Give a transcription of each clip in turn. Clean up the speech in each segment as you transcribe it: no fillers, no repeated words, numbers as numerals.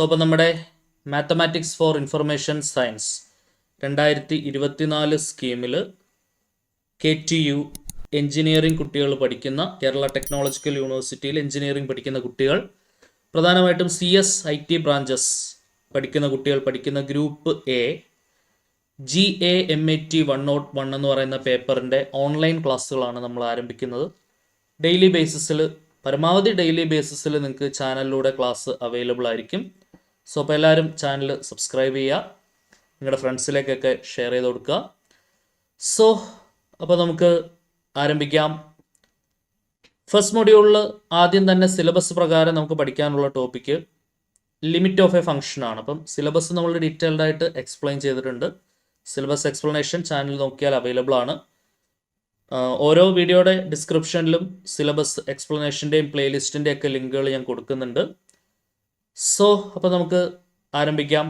അപ്പോൾ നമ്മുടെ mathematics for information science 2024 സ്കീമിൽ KTU എഞ്ചിനീയറിംഗ് കുട്ടികൾ പഠിക്കുന്ന കേരള ടെക്നോളജിക്കൽ യൂണിവേഴ്സിറ്റിയിൽ എഞ്ചിനീയറിംഗ് പഠിക്കുന്ന കുട്ടികൾ, പ്രധാനമായിട്ടും CS IT ബ്രാഞ്ചസ് പഠിക്കുന്ന കുട്ടികൾ പഠിക്കുന്ന ഗ്രൂപ്പ് A GAMAT 101 എന്ന് പറയുന്ന പേപ്പറിൻ്റെ ഓൺലൈൻ ക്ലാസ്സുകളാണ് നമ്മൾ ആരംഭിക്കുന്നത്. ഡെയിലി ബേസിസിൽ, പരമാവധി ഡെയിലി ബേസിസിൽ നിങ്ങൾക്ക് ചാനലിലൂടെ ക്ലാസ് അവൈലബിൾ ആയിരിക്കും. സോ അപ്പോൾ എല്ലാവരും ചാനൽ സബ്സ്ക്രൈബ് ചെയ്യുക, നിങ്ങളുടെ ഫ്രണ്ട്സിലേക്കൊക്കെ ഷെയർ ചെയ്ത് കൊടുക്കുക. സോ അപ്പോൾ നമുക്ക് ആരംഭിക്കാം. ഫസ്റ്റ് മൊഡ്യൂളിൽ ആദ്യം തന്നെ സിലബസ് പ്രകാരം നമുക്ക് പഠിക്കാനുള്ള topic limit of A function ആണ്. അപ്പം സിലബസ് നമ്മൾ ഡീറ്റെയിൽഡ് ആയിട്ട് എക്സ്പ്ലെയിൻ ചെയ്തിട്ടുണ്ട്. സിലബസ് എക്സ്പ്ലനേഷൻ ചാനൽ നോക്കിയാൽ അവൈലബിൾ ആണ്. ഓരോ വീഡിയോയുടെ ഡിസ്ക്രിപ്ഷനിലും സിലബസ് എക്സ്പ്ലനേഷൻ്റെയും പ്ലേലിസ്റ്റിൻ്റെയും ഒക്കെ ലിങ്കുകൾ ഞാൻ കൊടുക്കുന്നുണ്ട്. സോ അപ്പോൾ നമുക്ക് ആരംഭിക്കാം.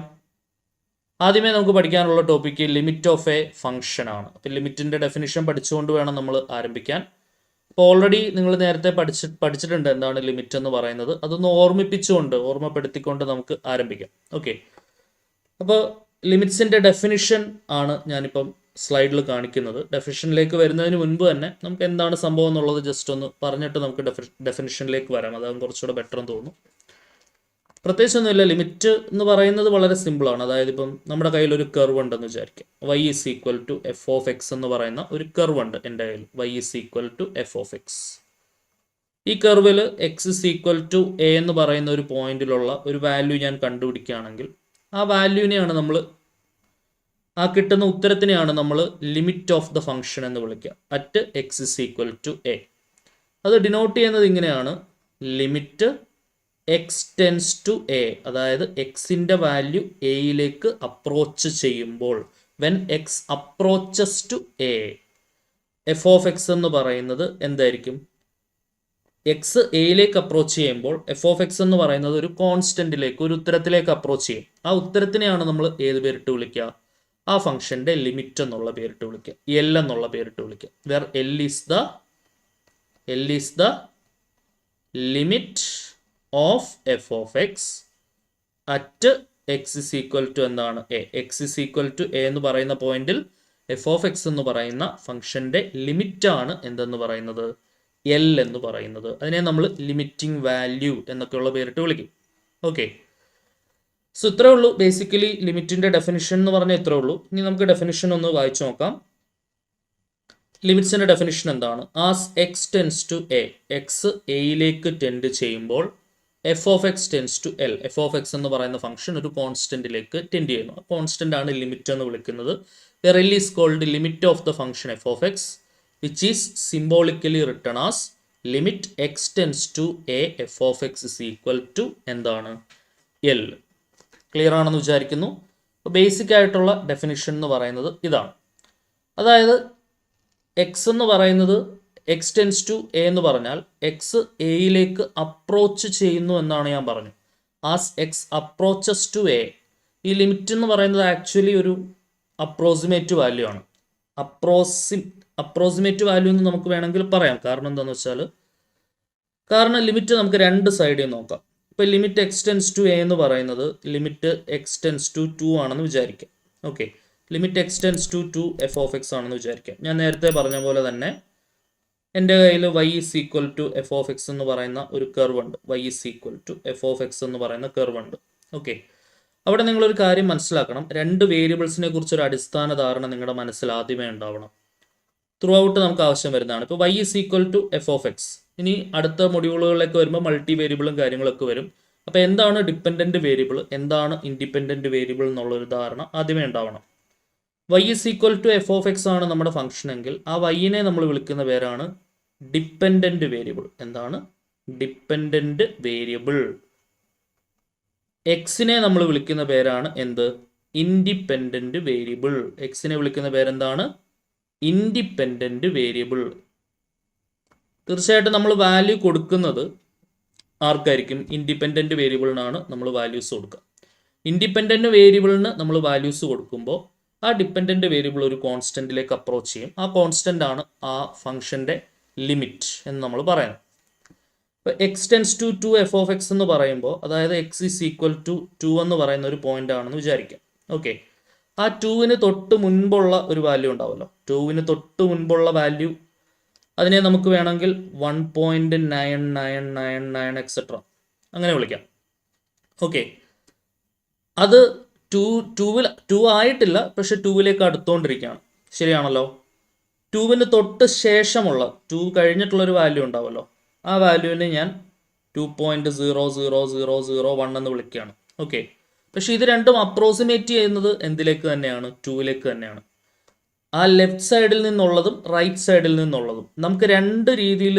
ആദ്യമേ നമുക്ക് പഠിക്കാനുള്ള topic limit of A function ആണ്. അപ്പോൾ ലിമിറ്റിൻ്റെ ഡെഫിനിഷൻ പഠിച്ചുകൊണ്ട് വേണം നമ്മൾ ആരംഭിക്കാൻ. അപ്പോൾ ഓൾറെഡി നിങ്ങൾ നേരത്തെ പഠിച്ചിട്ടുണ്ട് എന്താണ് ലിമിറ്റ് എന്ന് പറയുന്നത്. അതൊന്ന് ഓർമ്മപ്പെടുത്തിക്കൊണ്ട് നമുക്ക് ആരംഭിക്കാം. ഓക്കെ, അപ്പോൾ ലിമിറ്റ്സിൻ്റെ ഡെഫിനിഷൻ ആണ് ഞാനിപ്പം സ്ലൈഡിൽ കാണിക്കുന്നത്. ഡെഫിനിഷനിലേക്ക് വരുന്നതിന് മുൻപ് തന്നെ നമുക്ക് എന്താണ് സംഭവം എന്നുള്ളത് ജസ്റ്റ് ഒന്ന് പറഞ്ഞിട്ട് നമുക്ക് ഡെഫിനിഷനിലേക്ക് വരാം. അതാകും കുറച്ചുകൂടെ ബെറ്റർ എന്ന് തോന്നുന്നു. പ്രത്യേകിച്ചൊന്നുമില്ല. ലിമിറ്റ് എന്ന് പറയുന്നത് വളരെ സിമ്പിളാണ്. അതായത് ഇപ്പം നമ്മുടെ കയ്യിൽ ഒരു കർവ് ഉണ്ടെന്ന് വിചാരിക്കാം. y = f(x) എന്ന് പറയുന്ന ഒരു കർവ് ഉണ്ട് എൻ്റെ കയ്യിൽ. y = f(x). ഈ കർവിൽ x = a എന്ന് പറയുന്ന ഒരു പോയിന്റിലുള്ള ഒരു വാല്യൂ ഞാൻ കണ്ടുപിടിക്കുകയാണെങ്കിൽ ആ വാല്യൂവിനെയാണ് നമ്മൾ, ആ കിട്ടുന്ന ഉത്തരത്തിനെയാണ് നമ്മൾ ലിമിറ്റ് ഓഫ് ദ ഫംഗ്ഷൻ എന്ന് വിളിക്കുക. At x = a. അത് ഡിനോട്ട് ചെയ്യുന്നത് ഇങ്ങനെയാണ്: limit x tends to a, അതായത് എക്സിൻ്റെ വാല്യൂ എയിലേക്ക് അപ്രോച്ച് ചെയ്യുമ്പോൾ, when x approaches to a, f(x) എന്ന് പറയുന്നത് എന്തായിരിക്കും? എക്സ് എയിലേക്ക് അപ്രോച്ച് ചെയ്യുമ്പോൾ f(x) എന്ന് പറയുന്നത് ഒരു കോൺസ്റ്റന്റിലേക്ക്, ഒരു ഉത്തരത്തിലേക്ക് അപ്രോച്ച് ചെയ്യും. ആ ഉത്തരത്തിനെയാണ് നമ്മൾ ഏത് പേരിട്ട് വിളിക്കുക? ആ ഫംഗ്ഷന്റെ ലിമിറ്റ് എന്നുള്ള പേരിട്ട് വിളിക്കുക, L എന്നുള്ള പേരിട്ട് വിളിക്കുക. Where L is the limit of f(x) at x = എന്താണ്? a. x = a എന്ന് പറയുന്ന പോയിന്റിൽ f(x) എന്ന് പറയുന്ന ഫംഗ്ഷന്റെ ലിമിറ്റ് ആണ് എന്തെന്ന് പറയുന്നത്? L എന്ന് പറയുന്നത്. അതിനെ നമ്മൾ ലിമിറ്റിംഗ് വാല്യൂ എന്നൊക്കെയുള്ള പേരിട്ട് വിളിക്കും. ഓക്കെ, സോ ഇത്രേ ഉള്ളൂ ബേസിക്കലി ലിമിറ്റിന്റെ ഡെഫിനിഷൻ എന്ന് പറഞ്ഞാൽ ഇത്രേ ഉള്ളൂ. ഇനി നമുക്ക് ഡെഫിനിഷൻ ഒന്ന് വായിച്ചു നോക്കാം. ലിമിറ്റ്സിന്റെ ഡെഫിനിഷൻ എന്താണ്? As x tends to a, x എയിലേക്ക് ടെൻഡ് ചെയ്യുമ്പോൾ f(x) tense to L, f(x) എന്ന് പറയുന്ന ഫംഗ്ഷൻ ഒരു കോൺസ്റ്റന്റിലേക്ക് ടെൻഡ് ചെയ്യുന്നു. കോൺസ്റ്റന്റ് ആണ് ലിമിറ്റ് എന്ന് വിളിക്കുന്നത്. L is called limit of the function f(x), which is symbolically written as limit x tends to a f(x) is equal to എന്താണ്? L. Clear ആണെന്ന് വിചാരിക്കുന്നു. അപ്പോൾ ബേസിക് ആയിട്ടുള്ള ഡെഫിനിഷൻ എന്ന് പറയുന്നത് ഇതാണ്. അതായത് എക്സ് എന്ന് പറയുന്നത് x ടെൻസ് ടു a എന്ന് പറഞ്ഞാൽ എക്സ് എയിലേക്ക് അപ്രോച്ച് ചെയ്യുന്നു എന്നാണ് ഞാൻ പറഞ്ഞത്. As x approaches to a, ഈ ലിമിറ്റ് എന്ന് പറയുന്നത് ആക്ച്വലി ഒരു അപ്രോക്സിമേറ്റ് വാല്യൂ ആണ്. അപ്രോക്സിമേറ്റ് വാല്യൂ എന്ന് നമുക്ക് വേണമെങ്കിൽ പറയാം. കാരണം എന്താണെന്ന് വെച്ചാൽ, കാരണം ലിമിറ്റ് നമുക്ക് രണ്ട് സൈഡിൽ നോക്കാം. ഇപ്പോൾ limit x tends to a എന്ന് പറയുന്നത് ലിമിറ്റ് x ടെൻസ് ടു 2 ആണെന്ന് വിചാരിക്കാം. Okay, limit x tends to 2 f(x) ആണെന്ന് വിചാരിക്കാം. ഞാൻ നേരത്തെ പറഞ്ഞ പോലെ തന്നെ എൻ്റെ കയ്യിൽ y = f(x) എന്ന് പറയുന്ന ഒരു കർവ് ഉണ്ട്. y = f(x) എന്ന് പറയുന്ന കർവ് ഉണ്ട്. ഓക്കെ, അവിടെ നിങ്ങളൊരു കാര്യം മനസ്സിലാക്കണം. രണ്ട് വേരിയബിൾസിനെ കുറിച്ചൊരു അടിസ്ഥാന ധാരണ നിങ്ങളുടെ മനസ്സിൽ ആദ്യമേ ഉണ്ടാവണം. ത്രൂ ഔട്ട് നമുക്ക് ആവശ്യം വരുന്നതാണ്. ഇപ്പോൾ y = f(x). ഇനി അടുത്ത മൊഡ്യൂളുകളിലേക്ക് വരുമ്പോൾ മൾട്ടി വേരിയബിളും കാര്യങ്ങളൊക്കെ വരും. അപ്പോൾ എന്താണ് ഡിപ്പെൻഡൻറ്റ് വേരിയബിൾ, എന്താണ് ഇൻഡിപെൻഡൻറ്റ് വേരിയബിൾ എന്നുള്ളൊരു ധാരണ ആദ്യമേ ഉണ്ടാവണം. y = f(x) ആണ് നമ്മുടെ ഫംഗ്ഷൻ എങ്കിൽ ആ y-നെ നമ്മൾ വിളിക്കുന്ന പേരാണ് ഡിപ്പെൻഡൻറ്റ് വേരിയബിൾ. എന്താണ്? Dependent variable. എക്സിനെ നമ്മൾ വിളിക്കുന്ന പേരാണ് എന്ത്? Independent variable. എക്സിനെ വിളിക്കുന്ന പേരെന്താണ്? Independent variable. തീർച്ചയായിട്ടും നമ്മൾ വാല്യൂ കൊടുക്കുന്നത് ആർക്കായിരിക്കും? ഇൻഡിപെൻഡൻറ്റ് വേരിയബിളിനാണ് നമ്മൾ വാല്യൂസ് കൊടുക്കുക. ഇൻഡിപെൻഡൻറ്റ് വേരിയബിളിന് നമ്മൾ വാല്യൂസ് കൊടുക്കുമ്പോൾ ആ ഡിപ്പെൻഡൻറ്റ് വേരിയബിൾ ഒരു കോൺസ്റ്റന്റിലേക്ക് അപ്രോച്ച് ചെയ്യും. ആ കോൺസ്റ്റന്റ് ആണ് ആ ഫംഗ്ഷന്റെ ലിമിറ്റ് എന്ന് നമ്മൾ പറയുന്നത്. ഇപ്പോൾ x tends to 2 f of x എന്ന് പറയുമ്പോൾ അതായത് എക്സ് ഈസ് ഈക്വൽ ടു 2 എന്ന് പറയുന്ന ഒരു പോയിന്റ് ആണെന്ന് വിചാരിക്കാം. ഓക്കെ, ആ 2വിന് തൊട്ട് മുൻപുള്ള ഒരു വാല്യൂ ഉണ്ടാവുമല്ലോ, 2വിന് തൊട്ട് മുൻപുള്ള വാല്യൂ, അതിനെ നമുക്ക് വേണമെങ്കിൽ 1.9999 എക്സെട്ര അങ്ങനെ വിളിക്കാം. ഓക്കെ, അത് 2 ആയിട്ടില്ല, പക്ഷെ 2വിലേക്ക് അടുത്തുകൊണ്ടിരിക്കുകയാണ്. ശരിയാണല്ലോ. 2വിന് തൊട്ട് ശേഷമുള്ള 2 കഴിഞ്ഞിട്ടുള്ളൊരു വാല്യൂ ഉണ്ടാവുമല്ലോ, ആ വാല്യൂവിനെ ഞാൻ 2.00001 എന്ന് വിളിക്കുകയാണ്. ഓക്കെ, പക്ഷെ ഇത് രണ്ടും അപ്രോക്സിമേറ്റ് ചെയ്യുന്നത് എന്തിലേക്ക് തന്നെയാണ്? 2വിലേക്ക് തന്നെയാണ്. ആ ലെഫ്റ്റ് സൈഡിൽ നിന്നുള്ളതും റൈറ്റ് സൈഡിൽ നിന്നുള്ളതും നമുക്ക് രണ്ട് രീതിയിൽ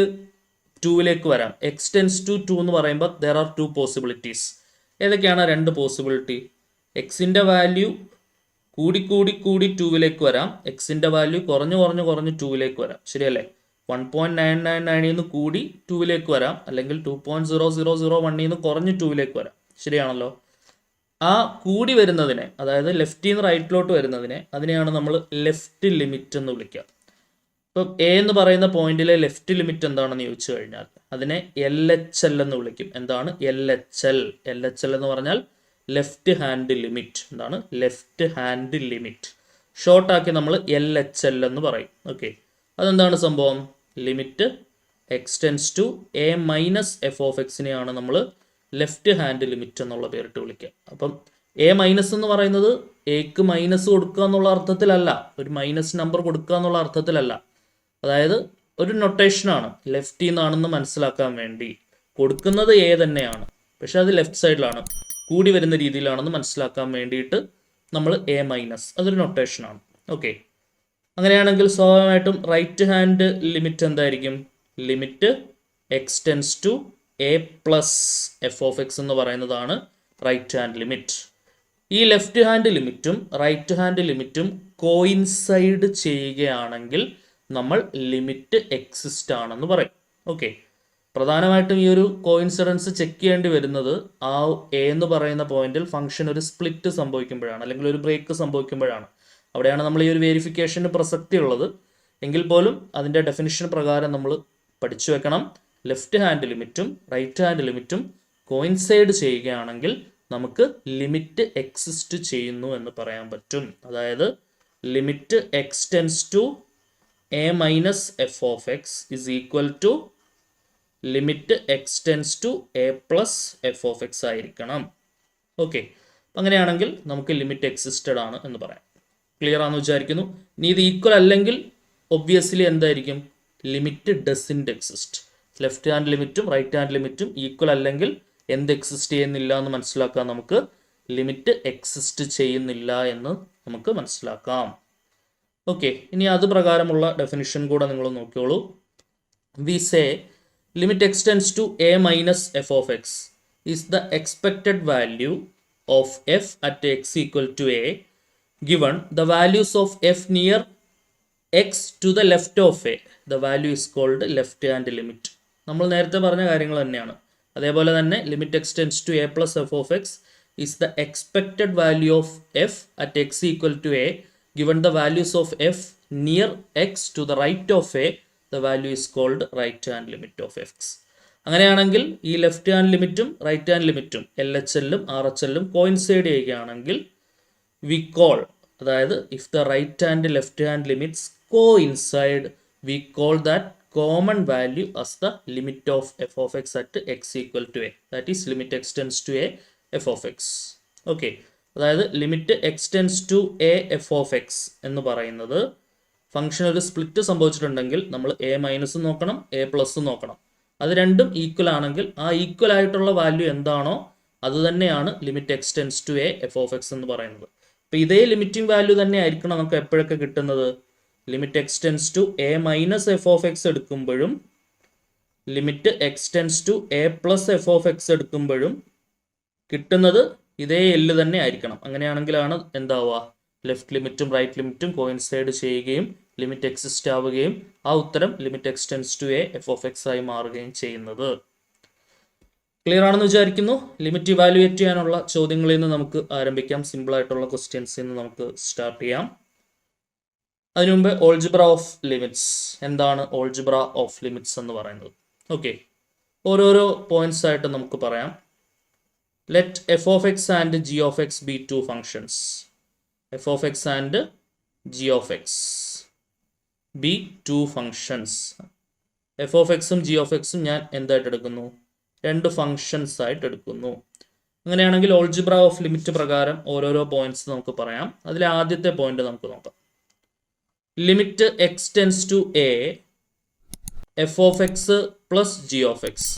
2വിലേക്ക് വരാം. എക്സ് ടെൻസ് ടു 2 എന്ന് പറയുമ്പോൾ ദർ ആർ 2 പോസിബിലിറ്റീസ്. ഏതൊക്കെയാണ് രണ്ട് പോസിബിലിറ്റി? എക്സിൻ്റെ വാല്യൂ കൂടി 2വിലേക്ക് വരാം, എക്സിൻ്റെ വാല്യൂ കുറഞ്ഞ് 2വിലേക്ക് വരാം. ശരിയല്ലേ? 1.999 നിന്ന് കൂടി 2വിലേക്ക് വരാം, അല്ലെങ്കിൽ 2.0001 നിന്ന് കുറഞ്ഞ് 2വിലേക്ക് വരാം. ശരിയാണല്ലോ. ആ കൂടി വരുന്നതിനെ, അതായത് ലെഫ്റ്റിൽ നിന്ന് റൈറ്റിലോട്ട് വരുന്നതിനെ, അതിനെയാണ് നമ്മൾ ലെഫ്റ്റ് ലിമിറ്റ് എന്ന് വിളിക്കുക. ഇപ്പം എ എന്ന് പറയുന്ന പോയിന്റിലെ ലെഫ്റ്റ് ലിമിറ്റ് എന്താണെന്ന് ചോദിച്ചു കഴിഞ്ഞാൽ അതിനെ LHL എന്ന് വിളിക്കും. എന്താണ് LHL? LHL എന്ന് പറഞ്ഞാൽ ലെഫ്റ്റ് ഹാൻഡ് ലിമിറ്റ്. എന്താണ്? Left hand limit. ഷോർട്ടാക്കി നമ്മൾ LHL എന്ന് പറയും. ഓക്കെ, അതെന്താണ് സംഭവം? Limit x tends to a minus f of എക്സിനെയാണ് നമ്മൾ ലെഫ്റ്റ് ഹാൻഡ് ലിമിറ്റ് എന്നുള്ള പേരിട്ട് വിളിക്കുക. അപ്പം എ മൈനസ് എന്ന് പറയുന്നത് എക്ക് മൈനസ് കൊടുക്കുക എന്നുള്ള അർത്ഥത്തിലല്ല, ഒരു മൈനസ് നമ്പർ കൊടുക്കുക എന്നുള്ള അർത്ഥത്തിലല്ല. അതായത് ഒരു നൊട്ടേഷനാണ്, ലെഫ്റ്റിൽ നിന്നാണെന്ന് മനസ്സിലാക്കാൻ വേണ്ടി കൊടുക്കുന്നത് എ തന്നെയാണ്, പക്ഷെ അത് ലെഫ്റ്റ് സൈഡിലാണ്, കൂടി വരുന്ന രീതിയിലാണെന്ന് മനസ്സിലാക്കാൻ വേണ്ടിയിട്ട് നമ്മൾ എ മൈനസ്, അതൊരു നൊട്ടേഷനാണ്. ഓക്കെ, അങ്ങനെയാണെങ്കിൽ സ്വാഭാവികമായിട്ടും റൈറ്റ് ഹാൻഡ് ലിമിറ്റ് എന്തായിരിക്കും? Limit x tends to a plus f of x എന്ന് പറയുന്നതാണ് റൈറ്റ് ഹാൻഡ് ലിമിറ്റ്. ഈ ലെഫ്റ്റ് ഹാൻഡ് ലിമിറ്റും റൈറ്റ് ഹാൻഡ് ലിമിറ്റും കോയിൻസൈഡ് ചെയ്യുകയാണെങ്കിൽ നമ്മൾ ലിമിറ്റ് എക്സിസ്റ്റ് ആണെന്ന് പറയും. ഓക്കെ, പ്രധാനമായിട്ടും ഈ ഒരു കോയിൻസിഡൻസ് ചെക്ക് ചെയ്യേണ്ടി വരുന്നത് ആ എ എന്ന് പറയുന്ന പോയിന്റിൽ ഫംഗ്ഷൻ ഒരു സ്പ്ലിറ്റ് സംഭവിക്കുമ്പോഴാണ്, അല്ലെങ്കിൽ ഒരു ബ്രേക്ക് സംഭവിക്കുമ്പോഴാണ്. അവിടെയാണ് നമ്മൾ ഈ ഒരു വേരിഫിക്കേഷന് പ്രസക്തി ഉള്ളത്. എങ്കിൽ പോലും അതിൻ്റെ ഡെഫിനിഷൻ പ്രകാരം നമ്മൾ പഠിച്ചു വെക്കണം. ലെഫ്റ്റ് ഹാൻഡ് ലിമിറ്റും റൈറ്റ് ഹാൻഡ് ലിമിറ്റും കോയിൻസൈഡ് ചെയ്യുകയാണെങ്കിൽ നമുക്ക് ലിമിറ്റ് എക്സിസ്റ്റ് ചെയ്യുന്നു എന്ന് പറയാൻ പറ്റും. അതായത് limit x tends to a minus f of x is equal to limit x tends to a plus f of x ആയിരിക്കണം. ഓക്കെ, അങ്ങനെയാണെങ്കിൽ നമുക്ക് ലിമിറ്റ് എക്സിസ്റ്റഡ് ആണ് എന്ന് പറയാം. ക്ലിയർ ആണെന്ന് വിചാരിക്കുന്നു. ഇനി ഇത് ഈക്വൽ അല്ലെങ്കിൽ ഒബ്വിയസ്ലി എന്തായിരിക്കും? Limit doesn't exist. Left hand ലിമിറ്റും റൈറ്റ് ഹാൻഡ് ലിമിറ്റും ഈക്വൽ അല്ലെങ്കിൽ എന്ത് എക്സിസ്റ്റ് ചെയ്യുന്നില്ല എന്ന് മനസ്സിലാക്കാം. നമുക്ക് ലിമിറ്റ് എക്സിസ്റ്റ് ചെയ്യുന്നില്ല എന്ന് നമുക്ക് മനസ്സിലാക്കാം. ഓക്കെ, ഇനി അത് പ്രകാരമുള്ള ഡെഫിനിഷൻ കൂടെ നിങ്ങൾ നോക്കിയോളൂ. We say limit x tends to a minus f of x is the expected value of f at x equal to a given the values of f near x to the left of a. The value is called left hand limit. നമ്മൾ നേരത്തെ പറഞ്ഞ കാര്യങ്ങൾ തന്നെയാണ്. അതേപോലെ തന്നെ limit x tends to a plus f of x is the expected value of f at x equal to a given the values of f near x to the right of a. The value is called right hand limit of x. അങ്ങനെയാണെങ്കിൽ ഈ left hand ലിമിറ്റും right hand ലിമിറ്റും LHLഉം RHLഉം coincide ചെയ്യുകയാണെങ്കിൽ we call, അതായത് if the right and left hand limits coincide, we call that common value as the limit of f of x at x equal to a. That is limit x tends to a f of x. Okay, അതായത് limit x tends to a f of x എന്ന് പറയുന്നത് function ഒരു split സംഭവിച്ചിട്ടുണ്ടെങ്കിൽ നമ്മൾ a minus നോക്കണം, a plus നോക്കണം. അത് രണ്ടും ഈക്വൽ ആണെങ്കിൽ ആ ഈക്വൽ ആയിട്ടുള്ള വാല്യൂ എന്താണോ അത് തന്നെയാണ് limit x tends to a f of x എന്ന് പറയുന്നത്. അപ്പോൾ ഇതേ ലിമിറ്റിംഗ് വാല്യൂ തന്നെ ആയിരിക്കണം നമുക്ക് എപ്പോഴൊക്കെ കിട്ടുന്നത്. Limit x tends to a minus f of x എടുക്കുമ്പോഴും limit x tends to a plus f of x എടുക്കുമ്പോഴും കിട്ടുന്നത് ഇതേ എല്ല് തന്നെ ആയിരിക്കണം. അങ്ങനെയാണെങ്കിലാണ് എന്താവുക, ലെഫ്റ്റ് ലിമിറ്റും റൈറ്റ് ലിമിറ്റും കോയിൻസൈഡ് ചെയ്യുകയും ലിമിറ്റ് എക്സിസ്റ്റ് ആവുകയും ആ ഉത്തരം limit x tends to a f of x ആയി മാറുകയും ചെയ്യുന്നത്. ക്ലിയർ ആണെന്ന് വിചാരിക്കുന്നു. ലിമിറ്റ് ഇവാലുവേറ്റ് ചെയ്യാനുള്ള ചോദ്യങ്ങളിൽ നിന്ന് നമുക്ക് ആരംഭിക്കാം. സിമ്പിൾ ആയിട്ടുള്ള ക്വസ്റ്റ്യൻസിൽ നിന്ന് നമുക്ക് സ്റ്റാർട്ട് ചെയ്യാം. അതിനു മുമ്പ് ഓൾജിബ്ര ഓഫ് ലിമിറ്റ്സ്. എന്താണ് ഓൾജിബ്ര ഓഫ് ലിമിറ്റ്സ് എന്ന് പറയുന്നത്? ഓക്കെ, ഓരോരോ പോയിന്റ്സ് ആയിട്ട് നമുക്ക് പറയാം. Let f of x and g of x be two functions. F of x and g of x be two functions. F of എക്സും g of എക്സും ഞാൻ എന്തായിട്ട് എടുക്കുന്നു? രണ്ട് ഫങ്ഷൻസ് ആയിട്ട് എടുക്കുന്നു. അങ്ങനെയാണെങ്കിൽ ഓൾജിബ്ര ഓഫ് ലിമിറ്റ് പ്രകാരം ഓരോരോ പോയിന്റ്സ് നമുക്ക് പറയാം. അതിലെ ആദ്യത്തെ പോയിന്റ് നമുക്ക് നോക്കാം. Limit x tends to a f of x plus g of x.